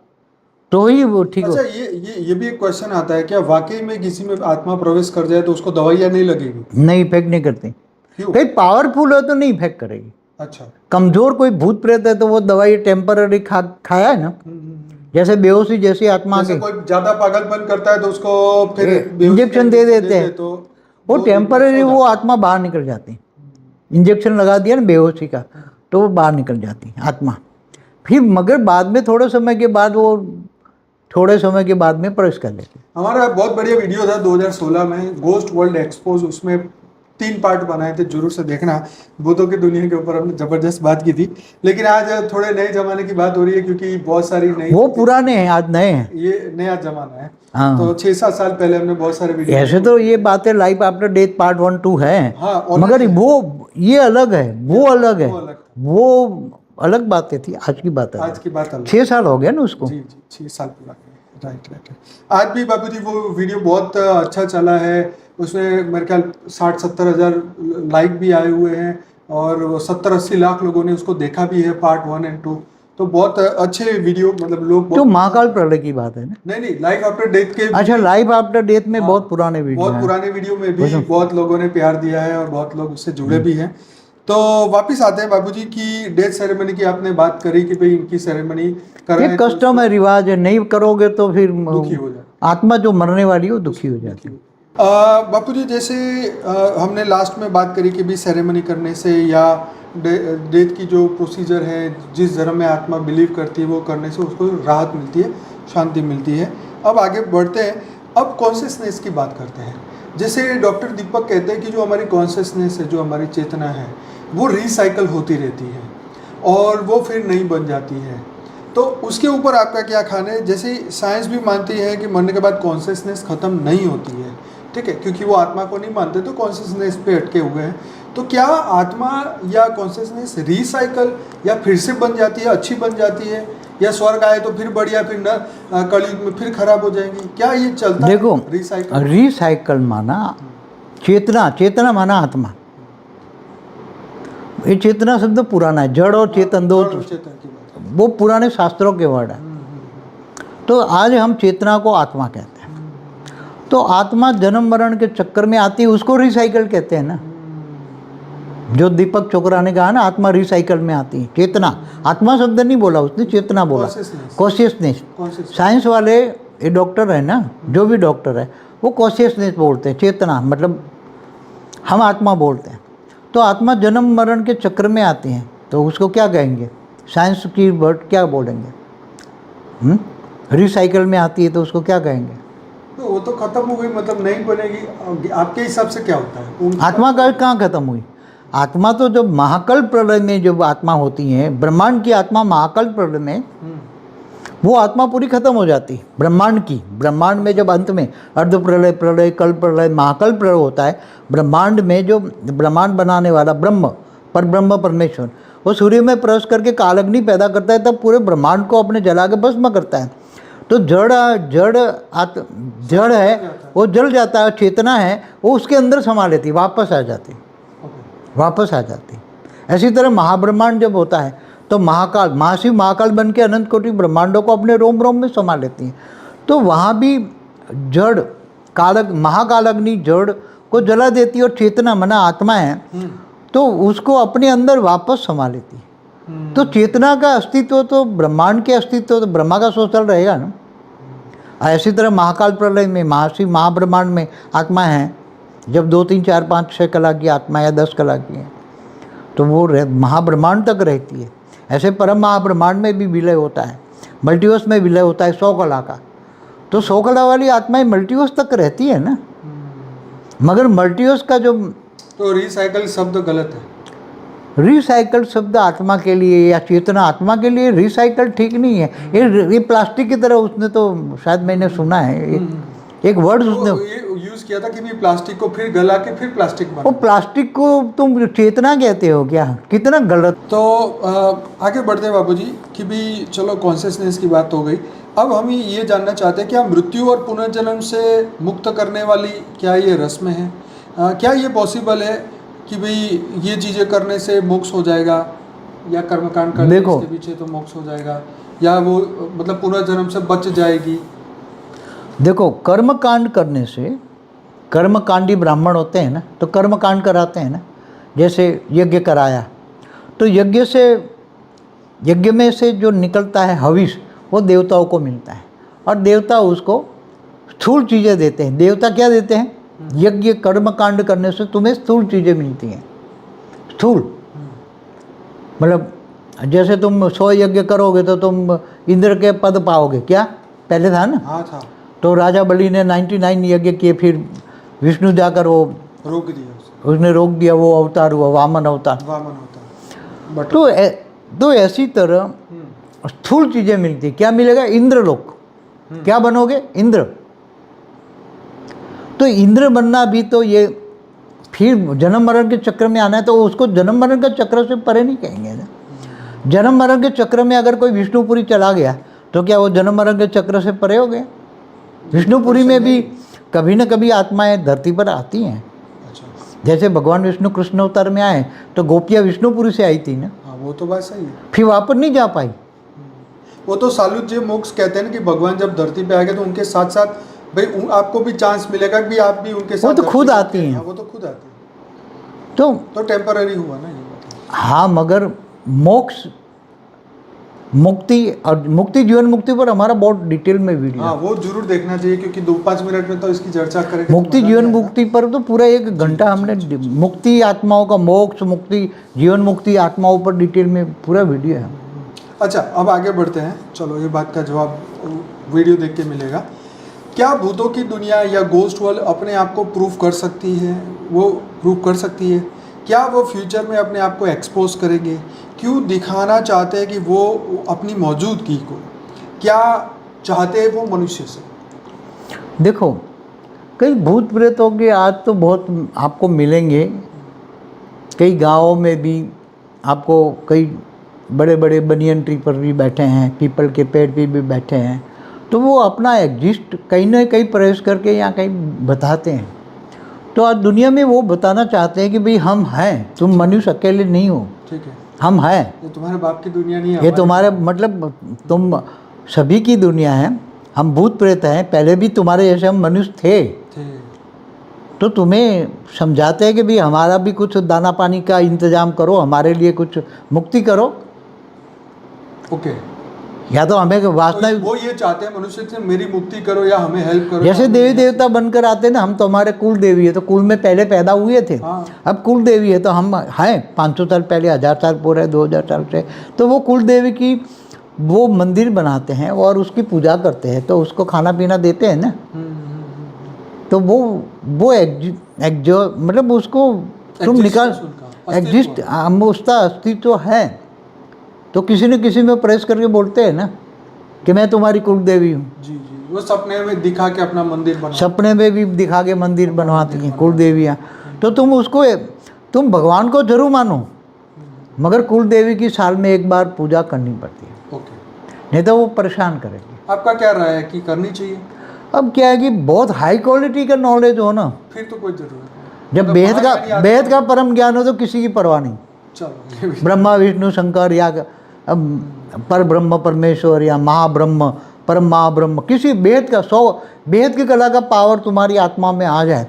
तो ही वो ठीक हो। अच्छा, ये भी एक क्वेश्चन आता है, क्या वाकई में किसी में आत्मा प्रवेश कर जाए तो उसको दवाइयाँ नहीं लगेगी? नहीं, इफेक्ट नहीं करती। क्यों? कहीं पावरफुल है तो नहीं इफेक्ट करेगी। अच्छा। कमजोर कोई भूत प्रेत है तो वो दवाई टेम्पररी खाया है ना, जैसे बेहोशी जैसी आत्मा जैसे की, कोई ज्यादा पागलपन करता है तो उसको फिर इंजेक्शन दे देते हैं, तो वो टेम्पररी वो आत्मा बाहर निकल जाती है। इंजेक्शन लगा दिया ना बेहोशी का, तो वो बाहर निकल जाती है आत्मा। फिर मगर बाद में थोड़े समय के बाद में प्रवेश कर लेती है। हमारा बहुत बढ़िया वीडियो था 2016 में, गोस्ट वर्ल्ड एक्सपोज, उसमें 3 पार्ट बनाए थे, जरूर से देखना। भूतों की दुनिया के ऊपर हमने जबरदस्त बात की थी। लेकिन आज थोड़े नए जमाने की बात हो रही है, क्योंकि बहुत सारी नई, वो पुराने हैं, आज नए हैं, ये नया जमाना है। हाँ। तो 6-7 साल पहले हमने बहुत सारे वीडियो, ऐसे तो ये बातें लाइफ आफ्टर डेथ पार्ट 1, 2 है, हाँ, और मगर वो ये अलग है, वो अलग है, वो अलग। वो अलग बातें थी। आज की बात है, आज की बात अलग। 6 साल हो गया ना उसको। जी 6 साल पूरा किया। राइट। आज भी बाबूजी वो वीडियो बहुत अच्छा चला है, उसमें मेरे ख्याल 60-70 हज़ार लाइक भी आए हुए हैं, और 70-80 लाख लोगों ने उसको देखा भी है, पार्ट 1 और 2। तो बहुत अच्छे वीडियो, मतलब लोग तो महाकाल प्रलय की बात है ना? नहीं, लाइफ आफ्टर डेथ के, अच्छा, लाइफ आफ्टर डेथ में बहुत पुराने वीडियो बहुत हैं। पुराने वीडियो में भी बहुत लोगों ने प्यार दिया है और बहुत लोग उससे जुड़े भी हैं। तो वापिस आते हैं बाबूजी की डेथ सेरेमनी की आपने बात करी कि भाई इनकी सेरेमनी ये कस्टम है, रिवाज है, नहीं करोगे तो फिर दुखी हो जाए, आत्मा जो मरने वाली हो दुखी हो जाती है। बापूजी जैसे हमने लास्ट में बात करी कि भी सेरेमनी करने से या डेथ की जो प्रोसीजर है, जिस धर्म में आत्मा बिलीव करती है वो करने से उसको राहत मिलती है, शांति मिलती है। अब आगे बढ़ते हैं, अब कॉन्शियसनेस की बात करते हैं। जैसे डॉक्टर दीपक कहते हैं कि जो हमारी कॉन्शियसनेस है, जो हमारी चेतना है, वो रिसाइकल होती रहती है और वो फिर नई बन जाती है। तो उसके ऊपर आपका क्या ख्याल है? जैसे साइंस भी मानती है कि मरने के बाद कॉन्शियसनेस ख़त्म नहीं होती है, ठीक है, क्योंकि वो आत्मा को नहीं मानते तो कॉन्शियसनेस पे अटके हुए हैं। तो क्या आत्मा या कॉन्शियसनेस रिसाइकल या फिर से बन जाती है, अच्छी बन जाती है, या स्वर्ग आए तो फिर बढ़िया, फिर न कलयुग में फिर खराब हो जाएंगी? क्या ये चलता है? देखो, रिसाइकल माना चेतना माना आत्मा। ये चेतना शब्द पुराना है, जड़ और चेतन दो, वो पुराने शास्त्रों के वर्ड है। तो आज हम चेतना को आत्मा कहते हैं। तो आत्मा जन्म मरण के चक्कर में आती है, उसको रिसाइकल कहते हैं ना। जो दीपक चोपड़ा ने कहा ना, आत्मा रिसाइकल में आती है। चेतना, आत्मा शब्द नहीं बोला उसने, चेतना बोला, कॉन्शियसनेस। साइंस वाले, ये डॉक्टर है ना, जो भी डॉक्टर है वो कॉन्शियसनेस बोलते हैं, चेतना मतलब हम आत्मा बोलते हैं। तो आत्मा जन्म मरण के चक्र में आती हैं, तो उसको क्या कहेंगे? साइंस की वर्ड क्या बोलेंगे? रिसाइकल में आती है तो उसको क्या कहेंगे? तो वो तो खत्म हो गई, मतलब नहीं बनेगी। आपके हिसाब से क्या होता है? आत्मा का कहाँ खत्म हुई? आत्मा तो जब महाकाल प्रलय में जब आत्मा होती है, ब्रह्मांड की आत्मा महाकाल प्रलय में, वो आत्मा पूरी खत्म हो जाती है ब्रह्मांड की। ब्रह्मांड में जब अंत में अर्ध प्रलय, प्रलय, कल प्रलय, महाकाल प्रलय होता है, ब्रह्मांड में जो ब्रह्मांड बनाने वाला ब्रह्म, पर ब्रह्म परमेश्वर, वो सूर्य में प्रवेश करके कालअग्नि पैदा करता है, तब पूरे ब्रह्मांड को अपने जला के भस्म करता है। तो जड़ है, वो जल जाता है, चेतना है वो उसके अंदर समा लेती, वापस आ जाती। ऐसी तरह महाब्रह्मांड जब होता है तो महाकाल, महाशिव महाकाल बन के अनंत कोटि ब्रह्मांडों को अपने रोम रोम में समा लेती हैं। तो वहाँ भी जड़ महाकाल अग्नि जड़ को जला देती है, और चेतना मना आत्मा है तो उसको अपने अंदर वापस समा लेती है। तो चेतना का अस्तित्व तो ब्रह्मांड के अस्तित्व तो ब्रह्मा का सोचल रहेगा ना। ऐसी तरह महाकाल प्रलय में, महाशिव महाब्रह्मांड में आत्मा है, जब 2, 3, 4, 5, 6 कला की आत्मा या 10 कला की है तो वो महाब्रह्मांड तक रहती है। ऐसे परम महाब्रह्मांड में भी विलय होता है, मल्टीवर्स में विलय होता है 100 कला का। तो सोखड़ा वाली आत्माएं मल्टीवर्स तक रहती है ना, मगर मल्टीवर्स का जो तो रिसाइकल शब्द गलत है। रिसाइकल शब्द आत्मा के लिए या चेतना आत्मा के लिए रिसाइकल ठीक नहीं है। ये प्लास्टिक की तरह, उसने तो शायद मैंने सुना है एक वर्ड उसने, तो ये यूज किया था कि भी प्लास्टिक को फिर गला के फिर प्लास्टिक वो बना। प्लास्टिक को तुम चेतना कहते हो क्या? कितना गलत। तो आगे बढ़ते हैं बाबूजी कि भी चलो कॉन्शियसनेस की बात हो गई। अब हम ये जानना चाहते हैं, क्या मृत्यु और पुनर्जन्म से मुक्त करने वाली क्या ये रस्में हैं? क्या ये पॉसिबल है कि भाई ये चीज़ें करने से मोक्ष हो जाएगा, या कर्मकांड करने देखो, के पीछे तो मोक्ष हो जाएगा, या वो मतलब पुनर्जन्म से बच जाएगी? देखो, कर्म कांड करने से, कर्मकांडी ब्राह्मण होते हैं ना, तो कर्म कांड कराते हैं ना। जैसे यज्ञ कराया, तो यज्ञ में से जो निकलता है हविष, वो देवताओं को मिलता है, और देवता उसको स्थूल चीज़ें देते हैं। देवता क्या देते हैं? यज्ञ कर्म कांड करने से तुम्हें स्थूल चीज़ें मिलती हैं। स्थूल मतलब जैसे तुम 100 यज्ञ करोगे तो तुम इंद्र के पद पाओगे, क्या पहले था ना? हाँ था। तो राजा बलि ने 99 यज्ञ किए, फिर विष्णु जाकर वो रोक दिया, उसने रोक दिया, वो अवतार हुआ वामन अवतार। वामन होता। बट तो ऐसी तरह स्थूल चीज़ें मिलती। क्या मिलेगा? इंद्रलोक। क्या बनोगे? इंद्र। तो इंद्र बनना भी तो ये फिर जन्म मरण के चक्र में आना है, तो उसको जन्म मरण के चक्र से परे नहीं कहेंगे ना। जन्म मरण के चक्र में अगर कोई विष्णुपुरी चला गया तो क्या वो जन्म मरण के चक्र से परे हो गया? विष्णुपुरी में भी कभी न कभी आत्माएं धरती पर आती हैं। अच्छा, जैसे भगवान विष्णु कृष्ण अवतार में आए तो गोपियाँ विष्णुपुरी से आई थी ना, हाँ वो तो बात सही है। फिर वापस नहीं जा पाई। वो तो सालुज्य मोक्ष कहते हैं ना कि भगवान जब धरती पे आएंगे तो उनके साथ साथ भाई आपको भी चांस मिलेगा कि आप भी उनके साथ। वो तो खुद धरती आती पे- हैं। हाँ, वो तो खुद आती है। तो टेम्पररी हुआ ना ये बात। हाँ, मगर मोक्ष, मुक्ति और मुक्ति, जीवन मुक्ति पर हमारा बहुत डिटेल में वीडियो हाँ है। वो जरूर देखना चाहिए, क्योंकि 2-5 मिनट में तो इसकी चर्चा करेंगे। मुक्ति जीवन मुक्ति पर तो पूरा 1 घंटा हमने मुक्ति आत्माओं का, मोक्ष मुक्ति जीवन मुक्ति आत्माओं पर डिटेल में पूरा वीडियो है। अच्छा, अब आगे बढ़ते हैं। चलो ये बात का जवाब वीडियो देख के मिलेगा। क्या भूतों की दुनिया या गोस्ट वर्ल्ड अपने आप को प्रूव कर सकती है? वो प्रूव कर सकती है? क्या वो फ्यूचर में अपने आप को एक्सपोज करेंगे? क्यों दिखाना चाहते हैं कि वो अपनी मौजूदगी को? क्या चाहते हैं वो मनुष्य से? देखो, कई भूत प्रेतों के आज तो बहुत आपको मिलेंगे। कई गांवों में भी आपको कई बड़े बड़े बनियन ट्री पर भी बैठे हैं, पीपल के पेड़ पे भी बैठे हैं। तो वो अपना एग्जिस्ट कहीं ना कहीं प्रवेश करके या कहीं बताते हैं। तो आज दुनिया में वो बताना चाहते हैं कि भाई हम हैं, तुम मनुष्य अकेले नहीं हो, ठीक है, हम हैं। ये तुम्हारे बाप की दुनिया नहीं है, ये हमारी। तुम्हारे मतलब तुम सभी की दुनिया है। हम भूत प्रेत हैं, पहले भी तुम्हारे जैसे हम मनुष्य थे। तो तुम्हें समझाते हैं कि भाई हमारा भी कुछ दाना पानी का इंतजाम करो, हमारे लिए कुछ मुक्ति करो। ओके, या तो हमें वासना, तो वो ये चाहते हैं मनुष्य से मेरी मुक्ति करो या हमें हेल्प करो। जैसे देवी देवता बनकर आते हैं ना, हम तो हमारे कुल देवी है, तो कुल में पहले पैदा हुए थे। हाँ। अब कुल देवी है तो हम हैं 500 साल पहले, 1000 साल पूरे, 2000 साल से। तो वो कुल देवी की वो मंदिर बनाते हैं और उसकी पूजा करते हैं, तो उसको खाना पीना देते हैं ना। तो वो जो मतलब उसको तुम निकाल एग्जिस्ट, हम उसका अस्तित्व है। तो किसी न किसी में प्रेस करके बोलते हैं ना कि मैं तुम्हारी कुल देवी हूँ। जी जी, वो सपने में दिखा के अपना मंदिर बना। सपने में भी दिखा के मंदिर बनवाती हैं कुल देवियाँ। तो तुम भगवान को जरूर मानो, मगर कुल देवी की साल में 1 बार पूजा करनी पड़ती है, ओके, नहीं तो वो परेशान करेगी। आपका क्या राय है कि करनी चाहिए? अब क्या है कि बहुत हाई क्वालिटी का नॉलेज हो ना, फिर तो कोई जरूरत नहीं। जब वेद का परम ज्ञान हो तो किसी की परवाह नहीं। चलो ये भी ब्रह्मा विष्णु शंकर या पर ब्रह्म परमेश्वर या महाब्रह्म परम महाब्रह्म, किसी वेद की कला का पावर तुम्हारी आत्मा में आ जाए,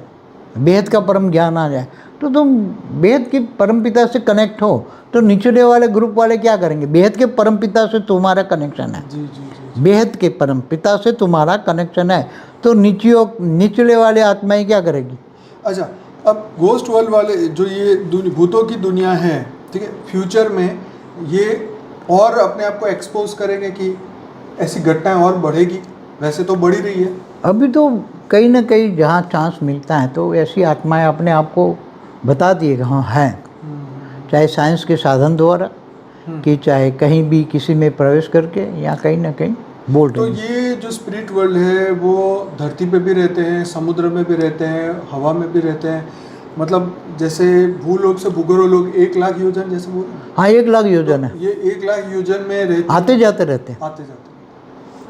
वेद का परम ज्ञान आ जाए, तो तुम वेद की परम पिता से कनेक्ट हो। तो निचले वाले ग्रुप वाले क्या करेंगे? वेद के परम पिता से तुम्हारा कनेक्शन है, जी जी जी, वेद के परम पिता से तुम्हारा कनेक्शन है, तो निचले वाले आत्माएं क्या करेगी? अच्छा, अब गोस्ट वर्ल्ड वाले जो ये भूतों की दुनिया है, ठीक है, फ्यूचर में ये और अपने आप को एक्सपोज करेंगे कि ऐसी घटनाएं और बढ़ेगी? वैसे तो बढ़ ही रही है। अभी तो कहीं ना कहीं जहाँ चांस मिलता है तो ऐसी आत्माएं अपने आप को बता दिए कि हाँ हैं, चाहे साइंस के साधन द्वारा कि चाहे कहीं भी किसी में प्रवेश करके या कहीं ना कहीं बोल तो रहे हैं। ये जो स्पिरिट वर्ल्ड है वो धरती पे भी रहते हैं, समुद्र में भी रहते हैं, हवा में भी रहते हैं, मतलब जैसे भूलोक से भूगोल लोग 1 लाख योजन जैसे बोल, हाँ 1 लाख योजन है, ये 1 लाख योजन में रहते आते जाते रहते हैं, आते जाते।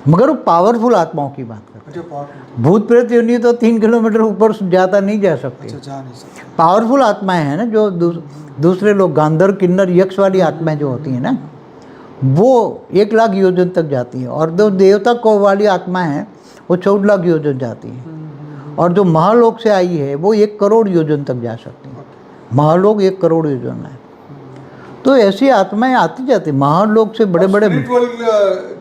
मगर वो पावरफुल आत्माओं की बात करते अच्छा पावर, हैं। भूत प्रेत योनि तो 3 किलोमीटर ऊपर ज़्यादा नहीं जा सकते। अच्छा जा नहीं सकते। पावरफुल आत्माएं हैं ना, जो दूसरे लोग गांधर किन्नर यक्ष वाली आत्माएं जो होती हैं ना, वो 1 लाख योजन तक जाती है। और जो देवता को वाली आत्माएं हैं वो 14 लाख योजन जाती है। और जो महालोक से आई है वो 1 करोड़ योजन तक जा सकती है। महालोक 1 करोड़ योजन है। तो ऐसी आत्माएं आती जाती, महालोक से बड़े बड़े। स्पिरिट वर्ल्ड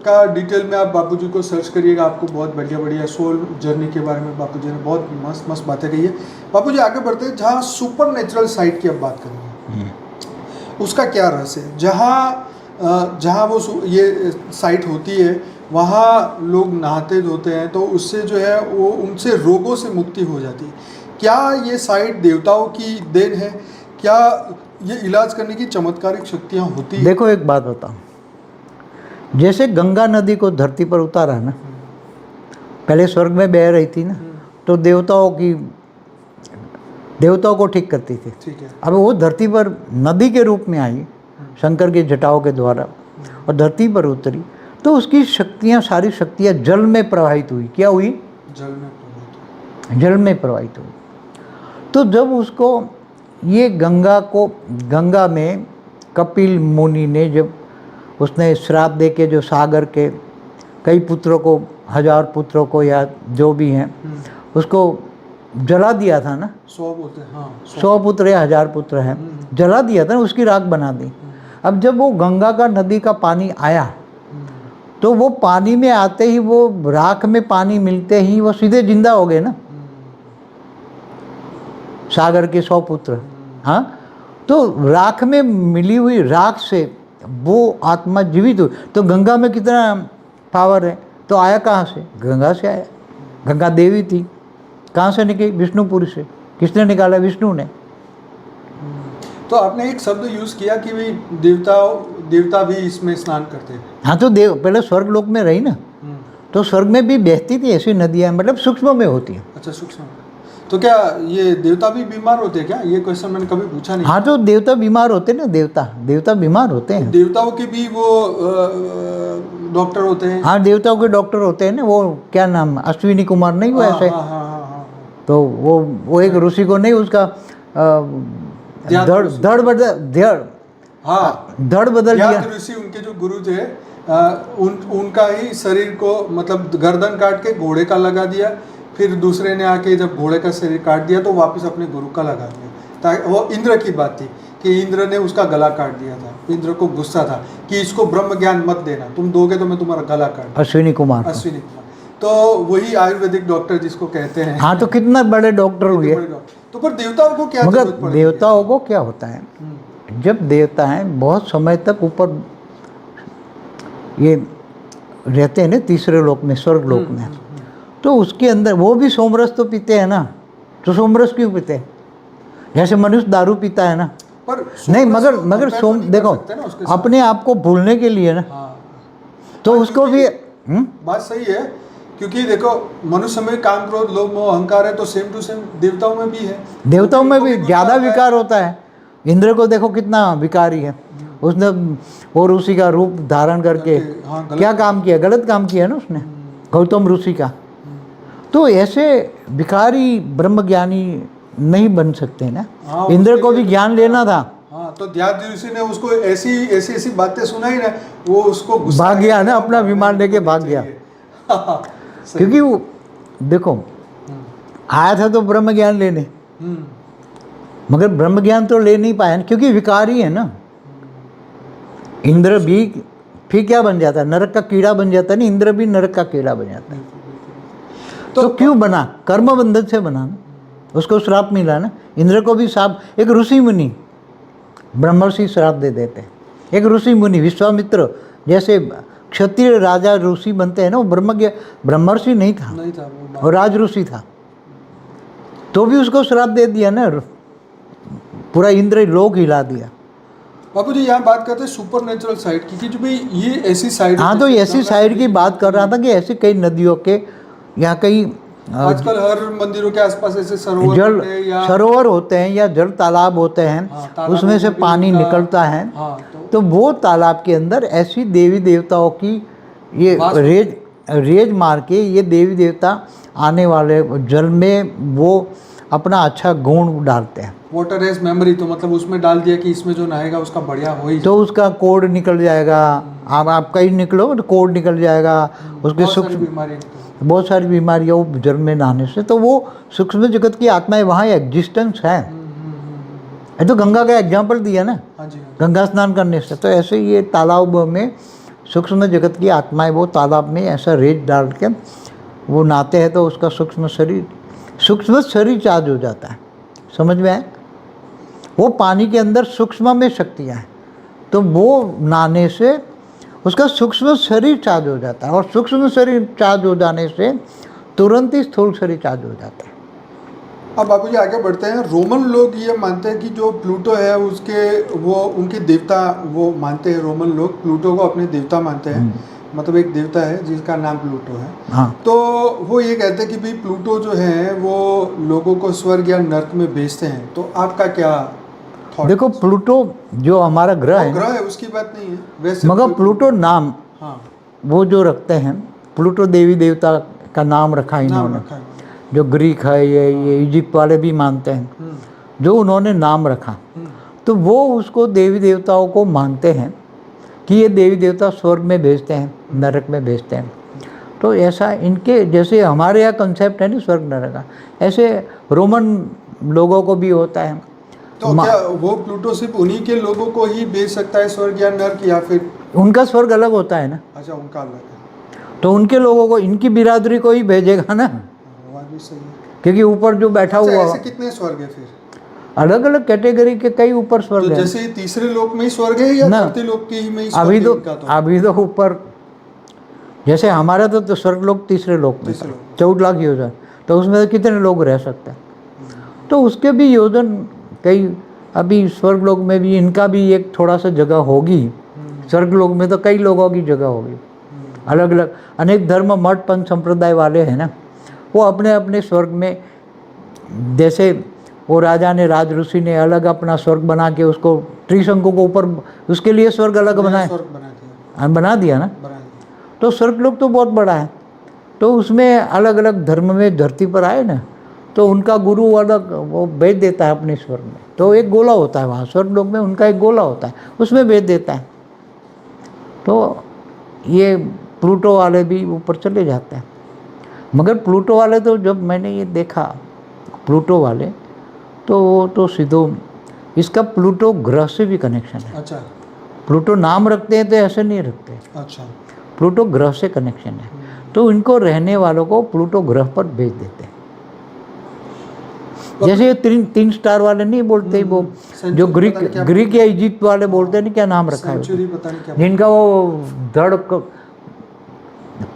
का डिटेल में आप बापूजी को सर्च करिएगा, आपको बहुत बढ़िया बढ़िया सोल जर्नी के बारे में बापूजी ने बहुत मस्त मस्त बातें कही है। बापूजी आगे बढ़ते हैं, जहाँ सुपर नेचुरल साइट की अब बात करेंगे, उसका क्या रहस्य है? जहाँ वो ये साइट होती है वहाँ लोग नहाते धोते हैं, तो उससे जो है वो उनसे रोगों से मुक्ति हो जाती है। क्या ये साइट देवताओं की देन है? क्या ये इलाज करने की चमत्कारिक शक्तियाँ होती हैं? देखो एक बात बताऊँ, जैसे गंगा नदी को धरती पर उतारा ना, पहले स्वर्ग में बह रही थी ना, तो देवताओं को ठीक करती थी। ठीक है। अब वो धरती पर नदी के रूप में आई शंकर की जटाओं के द्वारा और धरती पर उतरी, तो उसकी शक्तियाँ, सारी शक्तियाँ जल में प्रवाहित हुई। क्या हुई? जल में प्रवाहित। जल में प्रवाहित हुई। तो जब उसको ये गंगा में कपिल मुनि ने जब उसने श्राप दे के जो सागर के कई पुत्रों को, 1000 पुत्रों को या जो भी हैं, उसको जला दिया था ना, 100 बोलते हैं, हाँ 100 पुत्र या 1000 पुत्र हैं, जला दिया था ना, उसकी राख बना दी। अब जब वो गंगा का नदी का पानी आया, तो वो पानी में आते ही, वो राख में पानी मिलते ही वो सीधे जिंदा हो गए ना, सागर के 100 पुत्र। हाँ, तो राख में मिली हुई राख से वो आत्मा जीवित हुई। तो गंगा में कितना पावर है, तो आया कहाँ से? गंगा से आया। गंगा देवी थी, कहाँ से निकली? विष्णुपुरी से। किसने निकाला? विष्णु ने। तो आपने एक शब्द यूज किया कि भाई देवता भी इसमें स्नान करते हैं। हाँ, तो पहले स्वर्ग लोक में रही ना, तो स्वर्ग में भी बहती थी ऐसी नदियाँ, मतलब सूक्ष्म में होती है। अच्छा, सूक्ष्म। तो क्या ये देवता भी बीमार होते हैं क्या? ये क्वेश्चन मैंने कभी पूछा नहीं। हाँ, तो देवता बीमार होते ना, देवता बीमार होते हैं। देवताओं के भी वो डॉक्टर होते हैं? हाँ, देवताओं के डॉक्टर होते हैं ना, वो क्या नाम, अश्विनी कुमार नहीं वो ऐसे। हाँ। तो वो एक ऋषि को नहीं, उसका धड़ बदल दिया। ऋषि, उनके जो गुरु थे, उनका ही शरीर को, मतलब गर्दन काट के घोड़े का लगा दिया, फिर दूसरे ने आके जब घोड़े का शरीर काट दिया तो वापस अपने गुरु का लगा दिया। ताकि वो इंद्र की बात थी कि इंद्र ने उसका गला काट दिया था। इंद्र को गुस्सा था कि इसको ब्रह्म ज्ञान मत देना, तुम दोगे तो मैं तुम्हारा गला काट। अश्विनी कुमार। तो वही आयुर्वेदिक डॉक्टर जिसको कहते हैं। हाँ, तो कितना बड़े डॉक्टर हुए। तो पर देवताओं को क्या मगर जरूरत पड़ेगी? देवताओं को क्या होता है, जब देवता हैं बहुत समय तक ऊपर ये रहते हैं ना, तीसरे लोक में, स्वर्ग लोक में, तो उसके अंदर वो भी सोमरस तो पीते हैं ना। तो सोमरस क्यों पीते हैं? जैसे मनुष्य दारू पीता है ना, पर नहीं, मगर सोम देखो, अपने आप को भूलने के लिए ना, तो उसको भी बात सही है। क्योंकि देखो, मनुष्य में काम, क्रोध, लोभ, मोह, अहंकार है, तो सेम टू सेम देवताओं में भी है। देवताओं में भी ज़्यादा विकार होता है। इंद्र को देखो कितना विकारी है, उसने वो ऋषि का रूप धारण करके क्या काम किया? गलत काम किया ना उसने, गौतम ऋषि का। तो ऐसे विकारी ब्रह्मज्ञानी नहीं बन सकते ना। इंद्र को भी ज्ञान लेना था। हाँ, तो ध्यान ऋषि ने उसको ऐसी बातें सुनाई ना, वो उसको भाग गया ना, अपना विमान लेके भाग गया। क्योंकि वो देखो, आया था तो ब्रह्म ज्ञान लेने, मगर ब्रह्म ज्ञान तो ले नहीं पाया, क्योंकि विकारी है ना। इंद्र भी फिर क्या बन जाता है? नरक का कीड़ा बन जाता है ना। इंद्र भी नरक का कीड़ा बन जाता है। तो क्यों बना? कर्म बंधन से बना ना, उसको श्राप मिला ना। इंद्र को भी श्राप, एक ऋषि मुनि ब्रह्मर्षि श्राप दे देते हैं। एक ऋषि मुनि विश्वामित्र जैसे क्षत्रिय राजा ऋषि बनते हैं ना, वो ब्रह्मर्षि नहीं था, नहीं था वो और राज ऋषि था, तो भी उसको श्राप दे दिया ना, पूरा इंद्र लोक हिला दिया। बापू जी यहाँ बात करते हैं सुपर नेचुरल साइड की, कि जो भाई ये ऐसी साइड, हाँ, तो ऐसी साइड की बात कर रहा था कि ऐसी कई नदियों के यहाँ कई आजकल हर मंदिरों के आसपास ऐसे सरोवर जल होते हैं या सरोवर होते हैं या जल तालाब होते हैं, हाँ, तालाबों उसमें से में भी पानी उनका- निकलता है। हाँ, तो वो तालाब के अंदर ऐसी देवी देवताओं की ये वास- रेज मार के ये देवी देवता आने वाले जल में वो अपना अच्छा गुण डालते हैं, वाटर हैज मेमोरी, तो मतलब उसमें डाल दिया कि इसमें जो नहाएगा उसका बढ़िया हो ही तो उसका कोड निकल जाएगा। आप कहीं निकलो तो कोड निकल जाएगा, उसके बहुत सारी सूक्ष्म बीमारी निकलती बहुत सारी बीमारियाँ वो जल में नहाने से, तो वो सूक्ष्म जगत की आत्माएं वहाँ एग्जिस्टेंस है। ये तो गंगा का एग्जाम्पल दिया ना, हाँ जी, गंगा स्नान करने से। तो ऐसे ही ये तालाब में सूक्ष्म जगत की आत्माएं वो तालाब में ऐसा रेत डाल के वो नहाते हैं, तो उसका सूक्ष्म शरीर चार्ज हो जाता है। समझ में आए? वो पानी के अंदर सूक्ष्म में शक्तियाँ हैं, तो वो नहाने से उसका सूक्ष्म शरीर चार्ज हो जाता है, और सूक्ष्म शरीर चार्ज हो जाने से तुरंत ही स्थूल शरीर चार्ज हो जाता है। अब बापू जी आगे बढ़ते हैं। रोमन लोग ये मानते हैं कि जो प्लूटो है उसके वो उनके देवता वो मानते हैं, रोमन लोग प्लूटो को अपने देवता मानते हैं, मतलब एक देवता है जिसका नाम प्लूटो है। हाँ, तो वो ये कहते हैं कि भाई प्लूटो जो है वो लोगों को स्वर्ग या नर्क में भेजते हैं, तो आपका क्या thought? देखो प्लूटो जो हमारा ग्रह वो है, ग्रह है उसकी बात नहीं है वैसे, मगर प्लूटो नाम हाँ वो जो रखते हैं, प्लूटो देवी देवता का नाम रखा नाम इन्होंने, रखा है। जो ग्रीक है ये इजिप्ट वाले भी मानते हैं, जो उन्होंने नाम रखा, तो वो उसको देवी देवताओं को मानते हैं कि ये देवी देवता स्वर्ग में भेजते हैं, नरक में भेजते हैं। तो ऐसा इनके जैसे हमारे यहाँ कंसेप्ट है ना स्वर्ग नरक का, ऐसे रोमन लोगों को भी होता है। तो क्या वो प्लूटो सिर्फ उन्हीं के लोगों को ही भेज सकता है स्वर्ग या नर्क, या फिर उनका स्वर्ग अलग होता है ना, अच्छा उनका अलग है? तो उनके लोगों को, इनकी बिरादरी को ही भेजेगा ना, वो बात भी सही है। क्योंकि ऊपर जो बैठा अच्छा, हुआ ऐसे कितने स्वर्ग है फिर? अलग अलग कैटेगरी के कई ऊपर तो स्वर्ग है। जैसे ये तीसरे लोक में ही स्वर्ग है या ना। धरती लोक के ही में ही स्वर्ग अभी है तो इनका तो? अभी तो ऊपर, जैसे हमारा तो स्वर्ग लोग तीसरे लोक में तीसरे था, लोक। 14 लाख योजन, तो उसमें तो कितने लोग रह सकते हैं, तो उसके भी योजन कई, अभी स्वर्ग लोक में भी इनका भी एक थोड़ा सा जगह होगी। स्वर्ग लोक में तो कई लोगों की जगह होगी, अलग अलग अनेक धर्म मठ पंथ संप्रदाय वाले हैं ना, वो अपने अपने स्वर्ग में, जैसे वो राजा ने, राज ऋषि ने अलग अपना स्वर्ग बना के उसको त्रिशंकु को ऊपर, उसके लिए स्वर्ग अलग बनाए, स्वर्ग बना दिया, बना दिया ना। बना दिया। तो स्वर्ग लोक तो बहुत बड़ा है, तो उसमें अलग अलग धर्म में धरती पर आए ना, तो उनका गुरु अलग वो भेज देता है अपने स्वर्ग में, तो एक गोला होता है वहाँ स्वर्ग लोक में, उनका एक गोला होता है, उसमें भेज देता है। तो ये प्लूटो वाले भी ऊपर चले जाते हैं, मगर प्लूटो वाले तो जब मैंने ये देखा प्लूटो वाले, तो वो तो सीधो इसका प्लूटो ग्रह से भी कनेक्शन है। अच्छा प्लूटो नाम रखते हैं तो ऐसे नहीं रखते, अच्छा, प्लूटो ग्रह से कनेक्शन है, तो इनको रहने वालों को प्लूटो ग्रह पर भेज देते हैं। जैसे ये तीन स्टार वाले नहीं बोलते, वो जो ग्रीक या इजिप्ट वाले बोलते नहीं, क्या नाम रखा है सेंचुरी पता नहीं क्या, जिनका वो धड़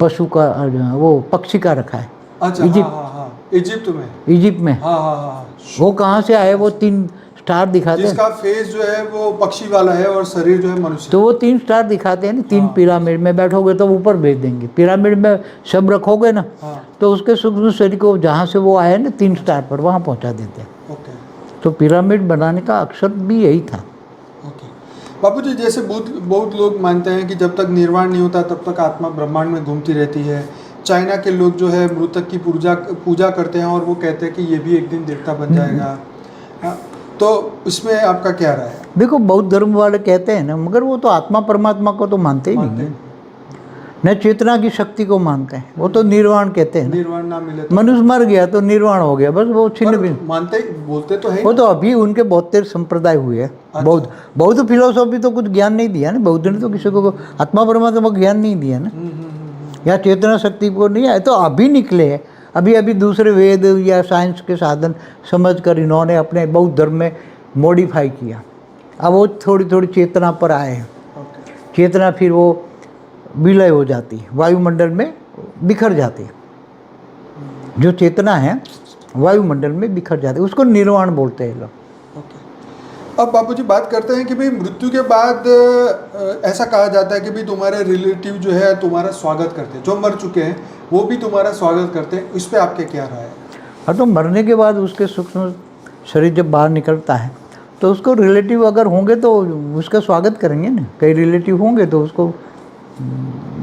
पशु का, वो पक्षी का रखा है। अच्छा इजिप्ट। हाँ हाँ हाँ, इजिप्ट में, इजिप्ट में हाँ हाँ हाँ, वो कहाँ से आए, वो 3 स्टार दिखाते हैं, जिसका फेस जो है वो पक्षी वाला है और शरीर जो है मनुष्य। तो वो 3 स्टार दिखाते हैं ना, 3 पिरामिड में बैठोगे तो ऊपर भेज देंगे, पिरामिड में सब रखोगे ना, हाँ तो उसके सूक्ष्म शरीर को जहाँ से वो आए ना 3 स्टार पर, वहाँ पहुँचा देते हैं। ओके तो पिरामिड बनाने का अक्षर भी यही था। ओके। बापू जी जैसे बहुत लोग मानते हैं कि जब तक निर्वाण नहीं होता तब तक आत्मा ब्रह्मांड में घूमती रहती है। चाइना के लोग जो है मृतक की पूजा करते हैं और वो कहते हैं कि ये भी एक दिन देवता बन जाएगा। हाँ, तो इसमें आपका क्या राय है? देखो बौद्ध धर्म वाले कहते हैं ना, मगर वो तो आत्मा परमात्मा को तो मानते ही नहीं है, न चेतना की शक्ति को मानते हैं, वो तो निर्वाण कहते हैं ना। निर्वाण ना मिले तो मनुष्य मर गया तो निर्वाण हो गया, बस वो छिन्न भिन्न। मानते बोलते तो है, वो तो अभी उनके 72 संप्रदाय हुए हैं। बौद्ध फिलोसॉफी तो कुछ ज्ञान नहीं दिया ना, बौद्ध ने तो किसी को आत्मा परमात्मा को ज्ञान नहीं दिया ना, या चेतना शक्ति को नहीं आया, तो अभी निकले हैं, अभी दूसरे वेद या साइंस के साधन समझकर इन्होंने अपने बौद्ध धर्म में मॉडिफाई किया। अब वो थोड़ी थोड़ी चेतना पर आए हैं, चेतना फिर वो विलय हो जाती है, वायुमंडल में बिखर जाती है। जो चेतना है वायुमंडल में बिखर जाती है, उसको निर्वाण बोलते हैं लोग। ओके। अब बापूजी बात करते हैं कि भाई मृत्यु के बाद ऐसा कहा जाता है कि भाई तुम्हारे रिलेटिव जो है तुम्हारा स्वागत करते हैं, जो मर चुके हैं वो भी तुम्हारा स्वागत करते हैं। इस पे आपके क्या राय है? और तो मरने के बाद उसके सूक्ष्म शरीर जब बाहर निकलता है तो उसको रिलेटिव अगर होंगे तो उसका स्वागत करेंगे ना। कई रिलेटिव होंगे तो उसको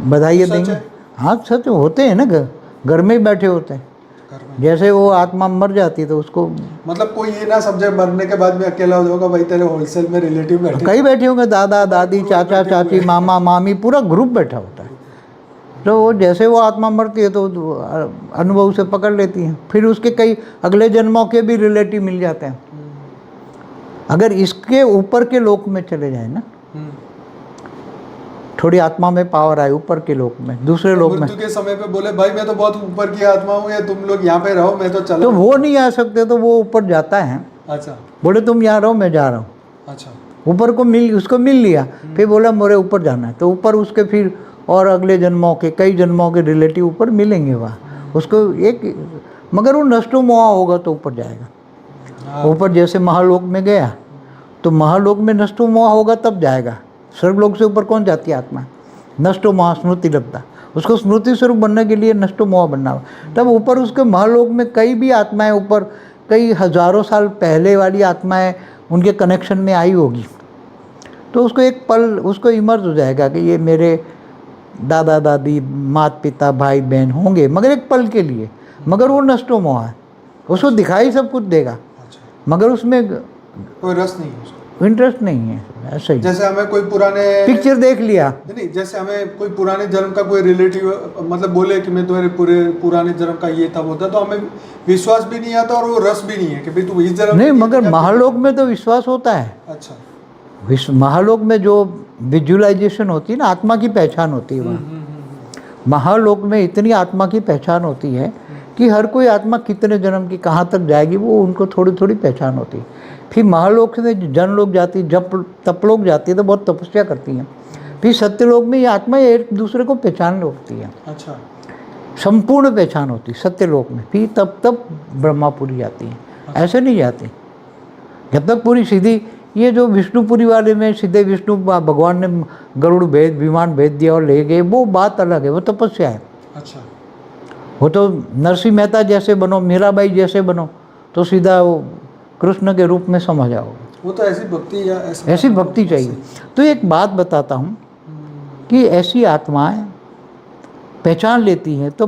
बधाइयाँ सच देंगे। है? हाँ सच होते हैं ना, घर में ही बैठे होते हैं। घर में जैसे वो आत्मा मर जाती है तो उसको मतलब कोई ये ना समझे मरने के बाद में अकेला हो जाऊंगा, भाई तेरे होलसेल में रिलेटिव बैठे कई बैठे होंगे, दादा दादी चाचा चाची मामा मामी, पूरा ग्रुप बैठा होता है। तो वो जैसे वो आत्मा मरती है तो अनुभव से पकड़ लेती है, फिर उसके कई अगले जन्मों के भी रिलेटिव मिल जाते हैं। अगर इसके ऊपर के लोक में चले जाए ना, थोड़ी आत्मा में पावर आए ऊपर के लोक में, दूसरे लोक में, मृत्यु के समय पे बोले भाई मैं तो बहुत ऊपर की आत्मा हूँ या तुम लोग यहाँ पे रहो मैं तो चला। तो वो नहीं आ सकते तो वो ऊपर जाता है। अच्छा बोले तुम यहाँ रहो मैं जा रहा हूँ। अच्छा ऊपर को उसको मिल लिया, फिर बोला मोरे ऊपर जाना है, तो ऊपर उसके फिर और अगले जन्मों के कई जन्मों के रिलेटिव ऊपर मिलेंगे वहाँ उसको एक। मगर वो नष्टो मोहा होगा तो ऊपर जाएगा। ऊपर जैसे महालोक में गया तो महालोक में नष्टो मोहा होगा तब जाएगा। स्वर्गलोक से ऊपर कौन जाती है आत्मा? नष्टो मोहा स्मृति लगता, उसको स्मृति स्वरूप बनने के लिए नष्टो मोहा बनना हो। तब ऊपर उसके महालोक में कई भी आत्माएं ऊपर कई हजारों साल पहले वाली आत्माएं उनके कनेक्शन में आई होगी, तो उसको एक पल उसको इमर्ज हो जाएगा कि ये मेरे दादा दादी माता पिता भाई बहन होंगे, मगर एक पल के लिए। मगर वो नष्टो मोहा है, उसको दिखाई सब कुछ देगा अच्छा मगर उसमें कोई रस नहीं है उसको। इंटरेस्ट नहीं है। ऐसा ही जैसे हमें कोई पुराने पिक्चर देख लिया, नहीं, जैसे हमें कोई पुराने जन्म का कोई रिलेटिव मतलब बोले कि मैं तुम्हारे पूरे पुराने जन्म का ये था वो था, तो हमें विश्वास भी नहीं आता और वो रस भी नहीं है कि भाई तू इस जन्म नहीं में मगर क्या- महालोक में तो विश्वास होता है। अच्छा महालोक में जो विजुअलाइजेशन होती है ना, आत्मा की पहचान होती है वहाँ। महालोक में इतनी आत्मा की पहचान होती है कि हर कोई आत्मा कितने जन्म की कहाँ तक जाएगी वो उनको थोड़ी थोड़ी पहचान होती है। फिर महालोक में जन लोग जाती, जब तप लोग जाती है तो बहुत तपस्या करती हैं। फिर सत्यलोक में ये आत्मा एक दूसरे को पहचान होती है, अच्छा संपूर्ण पहचान होती है सत्यलोक में। फिर तब ब्रह्मापुरी जाती है, ऐसे नहीं जाती। जब तक पूरी सीधी ये जो विष्णुपुरी वाले में सीधे विष्णु भगवान ने गरुड़ भेद विमान भेज दिया और ले गए, वो बात अलग है, वो तपस्या है। अच्छा वो तो नरसिंह मेहता जैसे बनो, मीराबाई जैसे बनो तो सीधा वो कृष्ण के रूप में समझ आओ। वो तो ऐसी भक्ति या ऐसी भक्ति चाहिए। तो एक बात बताता हूँ कि ऐसी आत्माएं पहचान लेती हैं तो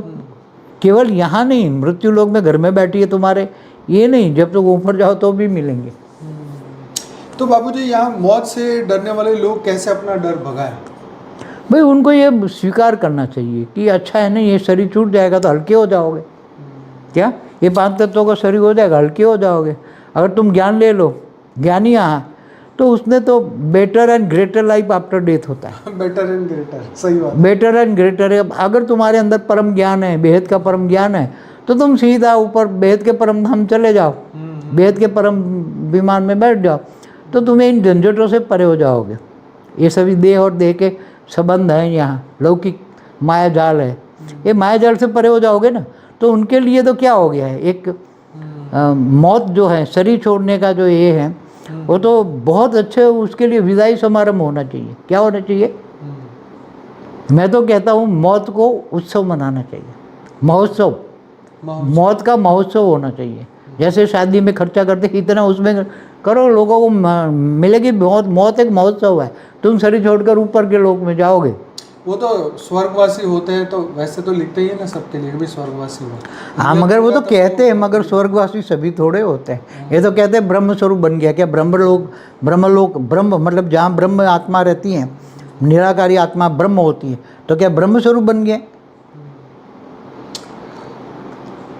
केवल यहाँ नहीं, मृत्यु लोक में घर में बैठी है तुम्हारे, ये नहीं, जब तक ऊपर जाओ तो भी मिलेंगे। तो बाबूजी यहाँ मौत से डरने वाले लोग कैसे अपना डर भगाएं? भाई उनको ये स्वीकार करना चाहिए कि अच्छा है नहीं, ये शरीर छूट जाएगा तो हल्के हो जाओगे। क्या ये 5 तत्वों का शरीर हो जाएगा, हल्के हो जाओगे। अगर तुम ज्ञान ले लो, ज्ञानी यहाँ तो उसने तो better and greater life after death होता है। बेटर एंड ग्रेटर, सही बात। बेटर एंड ग्रेटर है। अगर तुम्हारे अंदर परम ज्ञान है, बेहद का परम ज्ञान है, तो तुम सीधा ऊपर बेहद के परम धाम चले जाओ, बेहद के परम विमान में बैठ जाओ, तो तुम्हें इन झंझटों से परे हो जाओगे। ये सभी देह और देह के संबंध हैं, यहाँ लौकिक माया जाल है, ये माया जाल से परे हो जाओगे ना। तो उनके लिए तो क्या हो गया है, एक मौत जो है, शरीर छोड़ने का जो ये है, वो तो बहुत अच्छे, उसके लिए विदाई समारंभ होना चाहिए। क्या होना चाहिए? मैं तो कहता हूँ मौत को उत्सव मनाना चाहिए, महोत्सव, मौत का महोत्सव होना चाहिए। जैसे शादी में खर्चा करते इतना उसमें करो, लोगों को मिलेगी मौत। मौत एक महोत्सव है, तुम शरीर छोड़कर ऊपर के लोक में जाओगे। वो तो स्वर्गवासी होते हैं, तो वैसे तो लिखते ही है ना सबके लिए भी स्वर्गवासी हो। हाँ मगर वो तो कहते हैं, मगर स्वर्गवासी सभी थोड़े होते हैं। ये तो कहते हैं ब्रह्म स्वरूप बन गया। क्या ब्रह्मलोक ब्रह्म मतलब जहाँ ब्रह्म आत्मा रहती है, निराकारी आत्मा ब्रह्म होती है, तो क्या ब्रह्म स्वरूप बन गया?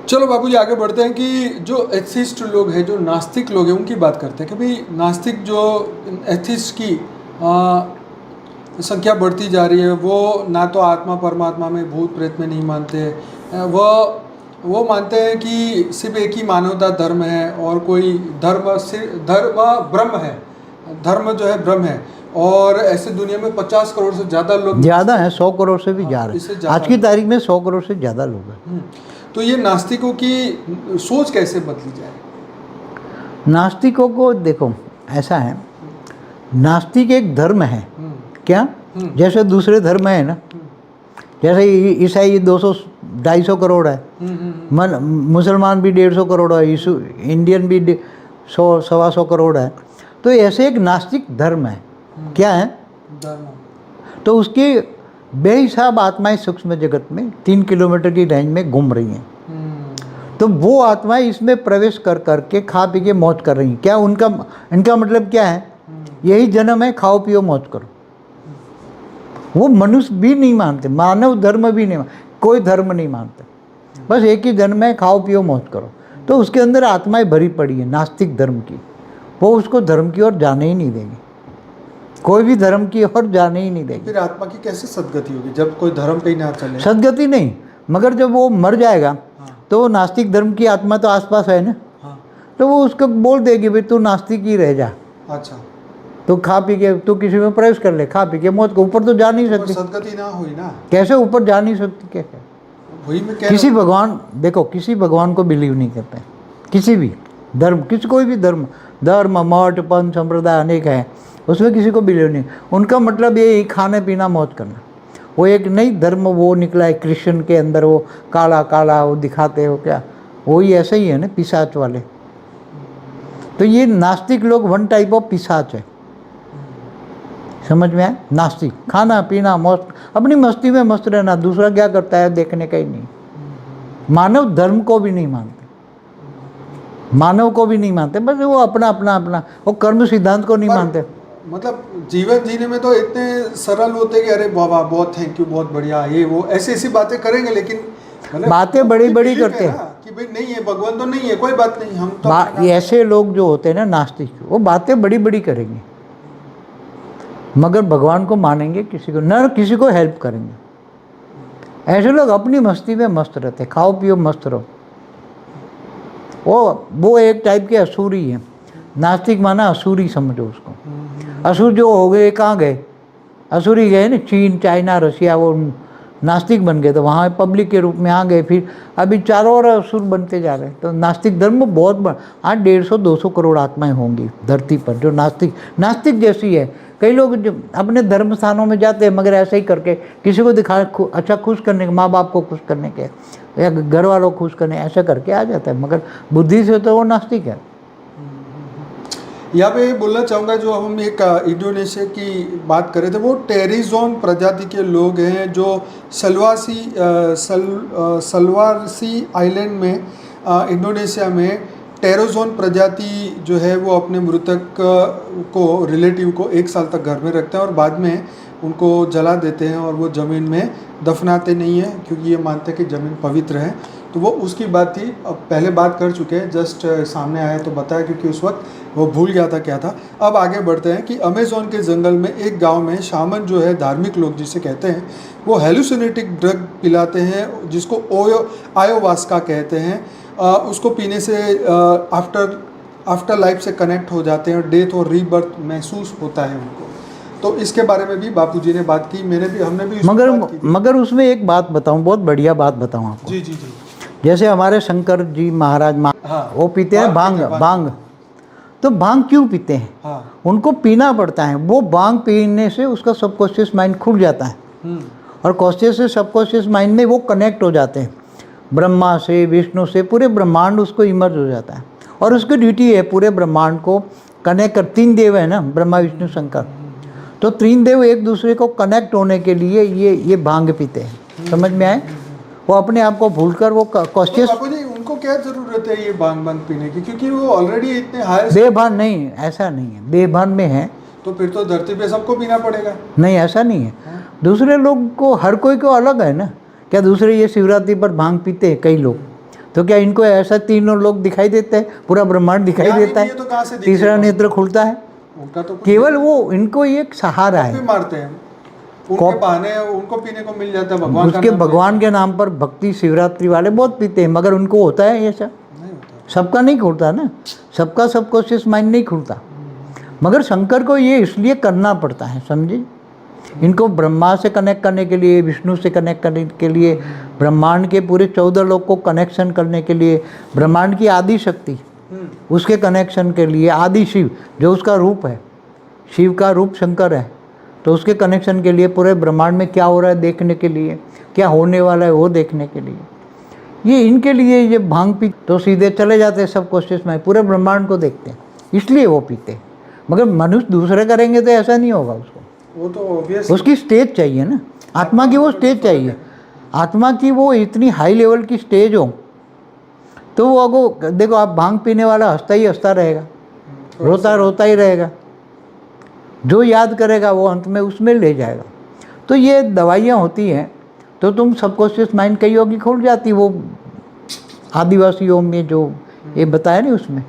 चलो बाबूजी आगे बढ़ते हैं कि जो एथिस्ट लोग हैं, जो नास्तिक लोग हैं, उनकी बात करते हैं कि भाई नास्तिक जो एथिस्ट की संख्या बढ़ती जा रही है, वो ना तो आत्मा परमात्मा में भूत प्रेत में नहीं मानते। वो मानते हैं कि सिर्फ एक ही मानवता धर्म है और कोई धर्म ब्रह्म है, धर्म जो है ब्रह्म है। और ऐसे दुनिया में 50 करोड़ से ज़्यादा लोग ज़्यादा है, 100 करोड़ से भी ज़्यादा इससे है। ज़्यादा आज की तारीख में 100 करोड़ से ज़्यादा लोग हैं। तो ये नास्तिकों की सोच कैसे बदली जाए? नास्तिकों को देखो, ऐसा है, नास्तिक एक धर्म है। क्या? जैसे दूसरे धर्म है ना, जैसे ईसाई 200-250 करोड़ है, मुसलमान भी 150 करोड़ है, इंडियन भी 100-125 करोड़ है। तो ऐसे एक नास्तिक धर्म है। क्या है? धर्म। तो उसकी बेहिसाब आत्माएं सूक्ष्म जगत में 3 किलोमीटर की रेंज में घूम रही हैं। तो वो आत्माएं इसमें प्रवेश कर करके खा पी के मौज कर रही हैं। क्या इनका मतलब क्या है? यही जन्म है, खाओ पियो मौज करो। वो मनुष्य भी नहीं मानते, मानव धर्म भी नहीं मानते, कोई धर्म नहीं मानते, बस एक ही जन्म है, खाओ पियो मौज करो। तो उसके अंदर आत्माएं भरी पड़ी है नास्तिक धर्म की। वो उसको धर्म की ओर जाने ही नहीं देंगे, कोई भी धर्म की ओर जाने ही नहीं देंगे। फिर आत्मा की कैसे सदगति होगी जब कोई धर्म पे ही ना चले? सदगति नहीं, मगर जब वो मर जाएगा तो वो नास्तिक धर्म की आत्मा तो आसपास है ना, तो वो उसको बोल देगी भाई तू नास्तिक ही रह जा। अच्छा, तो खा पी के तू किसी में प्रवेश कर ले, खा पी के मौत को, ऊपर तो जा नहीं सकती। सदगति ना हुई ना, कैसे ऊपर जा नहीं सकती? कैसे? वही मैं कह किसी भगवान, देखो किसी भगवान को बिलीव नहीं करते हैं, किसी भी धर्म, कोई भी धर्म, मठ पंथ संप्रदाय अनेक है, उसमें किसी को बिलीव नहीं। उनका मतलब ये ही खाने पीना मौज करना। वो एक नई धर्म वो निकला है क्रिश्चियन के अंदर, वो काला काला वो दिखाते हो क्या, वही ऐसे ही है ना, पिशाच वाले। तो ये नास्तिक लोग वन टाइप ऑफ पिशाच है, समझ में आए? नास्तिक खाना पीना मौज, अपनी मस्ती में मस्त रहना, दूसरा क्या करता है देखने का ही नहीं। मानव धर्म को भी नहीं मानते, मानव को भी नहीं मानते, बस वो अपना वो कर्म सिद्धांत को नहीं मानते। मतलब जीवन जीने में तो इतने सरल होते हैं कि अरे बाबा बहुत थैंक यू, बहुत बढ़िया, ये वो ऐसी बातें करेंगे, लेकिन मतलब बातें बड़ी करते हैं कि भाई नहीं है, भगवान तो नहीं है, कोई बात नहीं, हम तो ऐसे लोग जो होते हैं ना नास्तिक, वो बातें बड़ी करेंगे, मगर भगवान को मानेंगे किसी को न, किसी को हेल्प करेंगे। ऐसे लोग अपनी मस्ती में मस्त रहते, खाओ पियो मस्त रहो। वो एक टाइप के असुरी हैं। नास्तिक माना असुरी, समझो उसको। असुर जो हो गए, कहाँ गए? असुरी गए ना, चीन चाइना रशिया, वो नास्तिक बन गए, तो वहाँ पब्लिक के रूप में आ गए। फिर अभी चारों ओर असुर बनते जा रहे हैं। तो नास्तिक धर्म बहुत बड़ा, आज 150-200 करोड़ आत्माएं होंगी धरती पर जो नास्तिक जैसी है। कई लोग जो अपने धर्म स्थानों में जाते हैं, मगर ऐसे ही करके किसी को दिखा अच्छा खुश करने के, माँ बाप को खुश करने के या घर वालों को खुश करने, ऐसा करके आ जाता है, मगर बुद्धि से तो वो नास्तिक है। यहाँ पे बोलना चाहूँगा, जो हम एक इंडोनेशिया की बात कर रहे थे, वो टेरिजोन प्रजाति के लोग हैं जो सलवारसी आइलैंड में इंडोनेशिया में टेरोजोन प्रजाति जो है वो अपने मृतक को, रिलेटिव को 1 साल तक घर में रखते हैं और बाद में उनको जला देते हैं और वो ज़मीन में दफनाते नहीं हैं, क्योंकि ये मानते हैं कि ज़मीन पवित्र है। तो वो उसकी बात थी, अब पहले बात कर चुके हैं, जस्ट सामने आया तो बताया, क्योंकि उस वक्त वो भूल गया था क्या था। अब आगे बढ़ते हैं कि अमेज़ोन के जंगल में एक गांव में शामन जो है, धार्मिक लोग जिसे कहते हैं, वो हेलुसिनेटिक ड्रग पिलाते हैं जिसको आयोवास्का कहते हैं। उसको पीने से आफ्टर लाइफ से कनेक्ट हो जाते हैं, डेथ और रीबर्थ महसूस होता है उनको। तो इसके बारे में भी बापूजी ने बात की, हमने भी मगर उसमें एक बात बताऊं, बहुत बढ़िया बात बताऊं आपको। जी। जैसे हमारे शंकर जी महाराज हाँ, वो पीते हैं भांग। तो भांग क्यों पीते हैं? हाँ। उनको पीना पड़ता है। वो भांग पीने से उसका सबकॉन्शियस माइंड खुल जाता है और कॉन्शियस से सबकॉन्शियस माइंड में वो कनेक्ट हो जाते हैं, ब्रह्मा से, विष्णु से, पूरे ब्रह्मांड उसको इमर्ज हो जाता है। और उसकी ड्यूटी है पूरे ब्रह्मांड को कनेक्ट कर, 3 देव है ना, ब्रह्मा विष्णु शंकर, तो 3 देव एक दूसरे को कनेक्ट होने के लिए ये भांग पीते हैं। समझ में आए? वो अपने आप को भूलकर वो कॉन्शियस। तो बापूजी उनको क्या जरूरत है ये भांग पीने की, क्योंकि वो ऑलरेडी इतने हाई। बेभान नहीं, ऐसा नहीं है, बेभान में है तो फिर तो धरती पे सबको पीना पड़ेगा। नहीं, ऐसा नहीं है। दूसरे लोग को, हर कोई को अलग है ना। क्या दूसरे ये शिवरात्रि पर भांग पीते हैं कई लोग, तो क्या इनको ऐसा तीनों लोग दिखाई देते हैं, पूरा ब्रह्मांड दिखाई देता है, तो कहाँ से तीसरा नेत्र खुलता है? उनका तो केवल वो, इनको एक सहारा है। मारते हैं उनके बहाने, उनको पीने को मिल जाता है भगवान उसके भगवान के नाम पर भक्ति शिवरात्रि वाले बहुत पीते हैं, मगर उनको होता है ये सब? सबका नहीं खुलता ना, सबका सबकॉन्शियस माइंड नहीं खुलता। मगर शंकर को ये इसलिए करना पड़ता है, समझे। इनको ब्रह्मा से कनेक्ट करने के लिए, विष्णु से कनेक्ट करने के लिए, ब्रह्मांड के पूरे 14 लोक को कनेक्शन करने के लिए, ब्रह्मांड की आदि शक्ति उसके कनेक्शन के लिए, आदि शिव जो उसका रूप है, शिव का रूप शंकर है, तो उसके कनेक्शन के लिए, पूरे ब्रह्मांड में क्या हो रहा है देखने के लिए, क्या होने वाला है वो देखने के लिए, ये इनके लिए ये भांग पी तो सीधे चले जाते हैं सब कोशिश में, पूरे ब्रह्मांड को देखते हैं, इसलिए वो पीते हैं। मगर मनुष्य दूसरे करेंगे तो ऐसा नहीं होगा, उसको वो तो ऑब्वियस, उसकी स्टेज चाहिए ना, आत्मा की वो स्टेज चाहिए, आत्मा की वो इतनी हाई लेवल की स्टेज हो तो वो अगो देखो, आप भांग पीने वाला हंसता ही हंसता रहेगा, रोता रोता ही रहेगा, जो याद करेगा वो अंत में उसमें ले जाएगा। तो ये दवाइयाँ होती हैं, तो तुम सबकॉन्शियस माइंड कई होगी खुल जाती, वो आदिवासियों में जो ये बताया नहीं उसमें,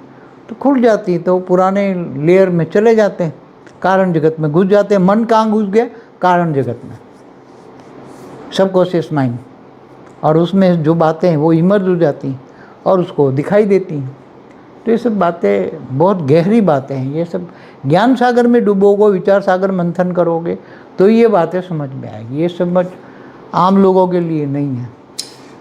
तो खुल जाती, तो पुराने लेयर में चले जाते हैं, कारण जगत में घुस जाते हैं। मन कहाँ घुस गया? कारण जगत में, सबकॉन्शियस माइंड, और उसमें जो बातें हैं वो इमर्ज हो जाती हैं और उसको दिखाई देती हैं। तो ये सब बातें बहुत गहरी बातें हैं, ये सब ज्ञान सागर में डूबोगे, विचार सागर मंथन करोगे तो ये बातें समझ में आएगी, ये समझ आम लोगों के लिए नहीं है।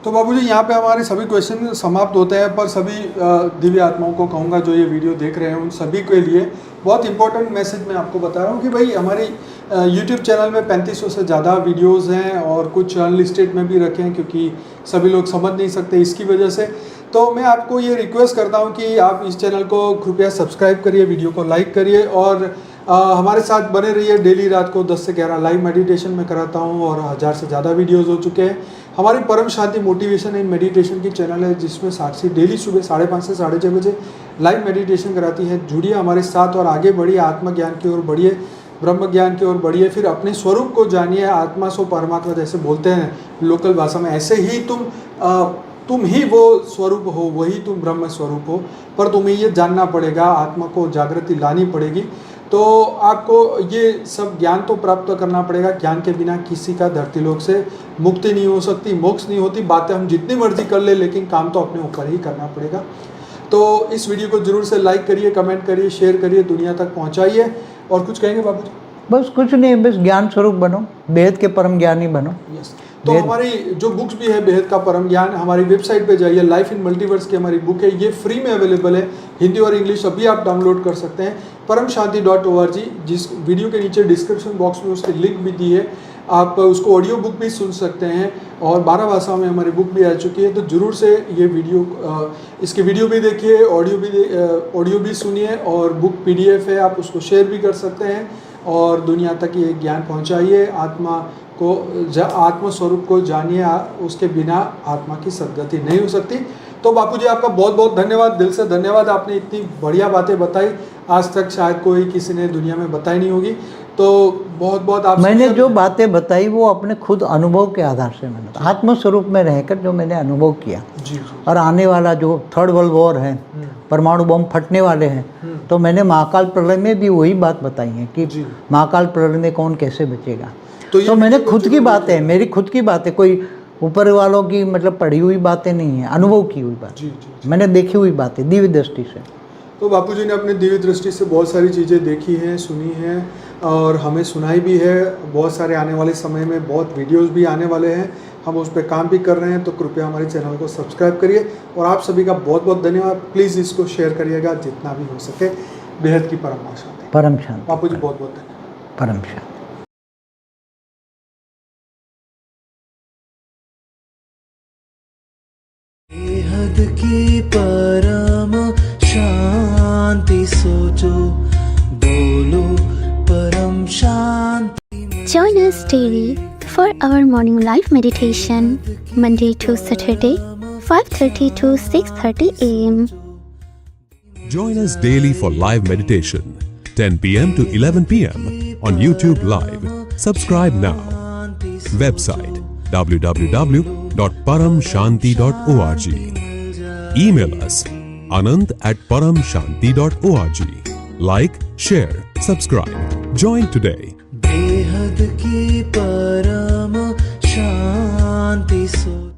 तो बाबूजी यहाँ पे हमारे सभी क्वेश्चन समाप्त होते हैं, पर सभी दिव्य आत्माओं को कहूँगा जो ये वीडियो देख रहे हैं उन सभी के लिए बहुत इंपॉर्टेंट मैसेज मैं आपको बता रहा हूँ कि भाई हमारे YouTube चैनल में 3500 से ज़्यादा वीडियोस हैं और कुछ अनलिस्टेड में भी रखे हैं, क्योंकि सभी लोग समझ नहीं सकते इसकी वजह से। तो मैं आपको ये रिक्वेस्ट करता हूँ कि आप इस चैनल को कृपया सब्सक्राइब करिए, वीडियो को लाइक करिए और हमारे साथ बने रहिए। डेली रात को 10 से 11 लाइव मेडिटेशन में कराता हूँ और 1000 से ज़्यादा वीडियोस हो चुके हैं। हमारी परम शांति मोटिवेशन एंड मेडिटेशन की चैनल है, जिसमें साक्षी डेली सुबह 5:30 से 6:30 बजे लाइव मेडिटेशन कराती है। जुड़िए हमारे साथ और आगे बढ़िए, आत्मज्ञान की ओर बढ़िए, ब्रह्म ज्ञान की ओर बढ़िए, फिर अपने स्वरूप को जानिए। आत्मा सो परमात्मा जैसे बोलते हैं लोकल भाषा में, ऐसे ही तुम ही वो स्वरूप हो, वही तुम ब्रह्म स्वरूप हो, पर तुम्हें ये जानना पड़ेगा, आत्मा को जागृति लानी पड़ेगी। तो आपको ये सब ज्ञान तो प्राप्त करना पड़ेगा। ज्ञान के बिना किसी का धरती लोक से मुक्ति नहीं हो सकती, मोक्ष नहीं होती। बातें हम जितनी मर्जी कर ले, लेकिन काम तो अपने ऊपर ही करना पड़ेगा। तो इस वीडियो को जरूर से लाइक करिए, कमेंट करिए, शेयर करिए, दुनिया तक पहुंचाइए। और कुछ कहेंगे बाबू जी? बस कुछ नहीं, बस ज्ञान स्वरूप बनो, बेहद के परम ज्ञानी बनो। यस। तो हमारी जो बुक्स भी है बेहद का परम ज्ञान, हमारी वेबसाइट पे जाइए, लाइफ इन मल्टीवर्स की हमारी बुक है, ये फ्री में अवेलेबल है, हिंदी और इंग्लिश अभी आप डाउनलोड कर सकते हैं paramshanti.org। जिस वीडियो के नीचे डिस्क्रिप्शन बॉक्स में उसकी लिंक भी दी है, आप उसको ऑडियो बुक भी सुन सकते हैं और 12 भाषाओं में हमारी बुक भी आ चुकी है। तो जरूर से ये वीडियो इसकी वीडियो भी देखिए, ऑडियो भी सुनिए और बुक PDF है, आप उसको शेयर भी कर सकते हैं और दुनिया तक ये ज्ञान पहुंचाइए। आत्म स्वरूप को जानिए, उसके बिना आत्मा की सद्गति नहीं हो सकती। तो बापूजी आपका बहुत बहुत धन्यवाद, दिल से धन्यवाद। आपने इतनी बढ़िया बातें बताई, आज तक शायद कोई किसी ने दुनिया में बताई नहीं होगी। तो बहुत बहुत आप, मैंने जो बातें बताई वो अपने खुद अनुभव के आधार से मैंने आत्म स्वरूप में रहकर जो मैंने अनुभव किया। जी। और आने वाला जो 3rd वर्ल्ड वॉर है, परमाणु बम फटने वाले हैं, तो मैंने महाकाल प्रलय में भी वही बात बताई है कि महाकाल प्रलय में कौन कैसे बचेगा। तो मैंने खुद की बातें, मेरी खुद की बातें, कोई ऊपर वालों की मतलब पढ़ी हुई बातें नहीं है, अनुभव की हुई बात। जी। मैंने देखी हुई बातें दिव्य दृष्टि से। तो बापूजी ने अपनी दिव्य दृष्टि से बहुत सारी चीज़ें देखी हैं, सुनी हैं और हमें सुनाई भी है। बहुत सारे आने वाले समय में बहुत वीडियोस भी आने वाले हैं, हम उस पर काम भी कर रहे हैं। तो कृपया हमारे चैनल को सब्सक्राइब करिए और आप सभी का बहुत बहुत धन्यवाद। प्लीज़ इसको शेयर करिएगा जितना भी हो सके। बेहद की परम शांति। परम शांति बापूजी बहुत बहुत धन्यवाद। परम शांति। बेहद की परम शांति सोचो, बोलो परम शांति। Join us daily for our morning live meditation, Monday to Saturday, 5:30 to 6:30 a.m. Join us daily for live meditation, 10 p.m. to 11 p.m. on YouTube Live. Subscribe now. Website www.paramshanti.org. Email us anand@paramshanti.org. Like, share, subscribe. Join today. बेहद की परम शांति सो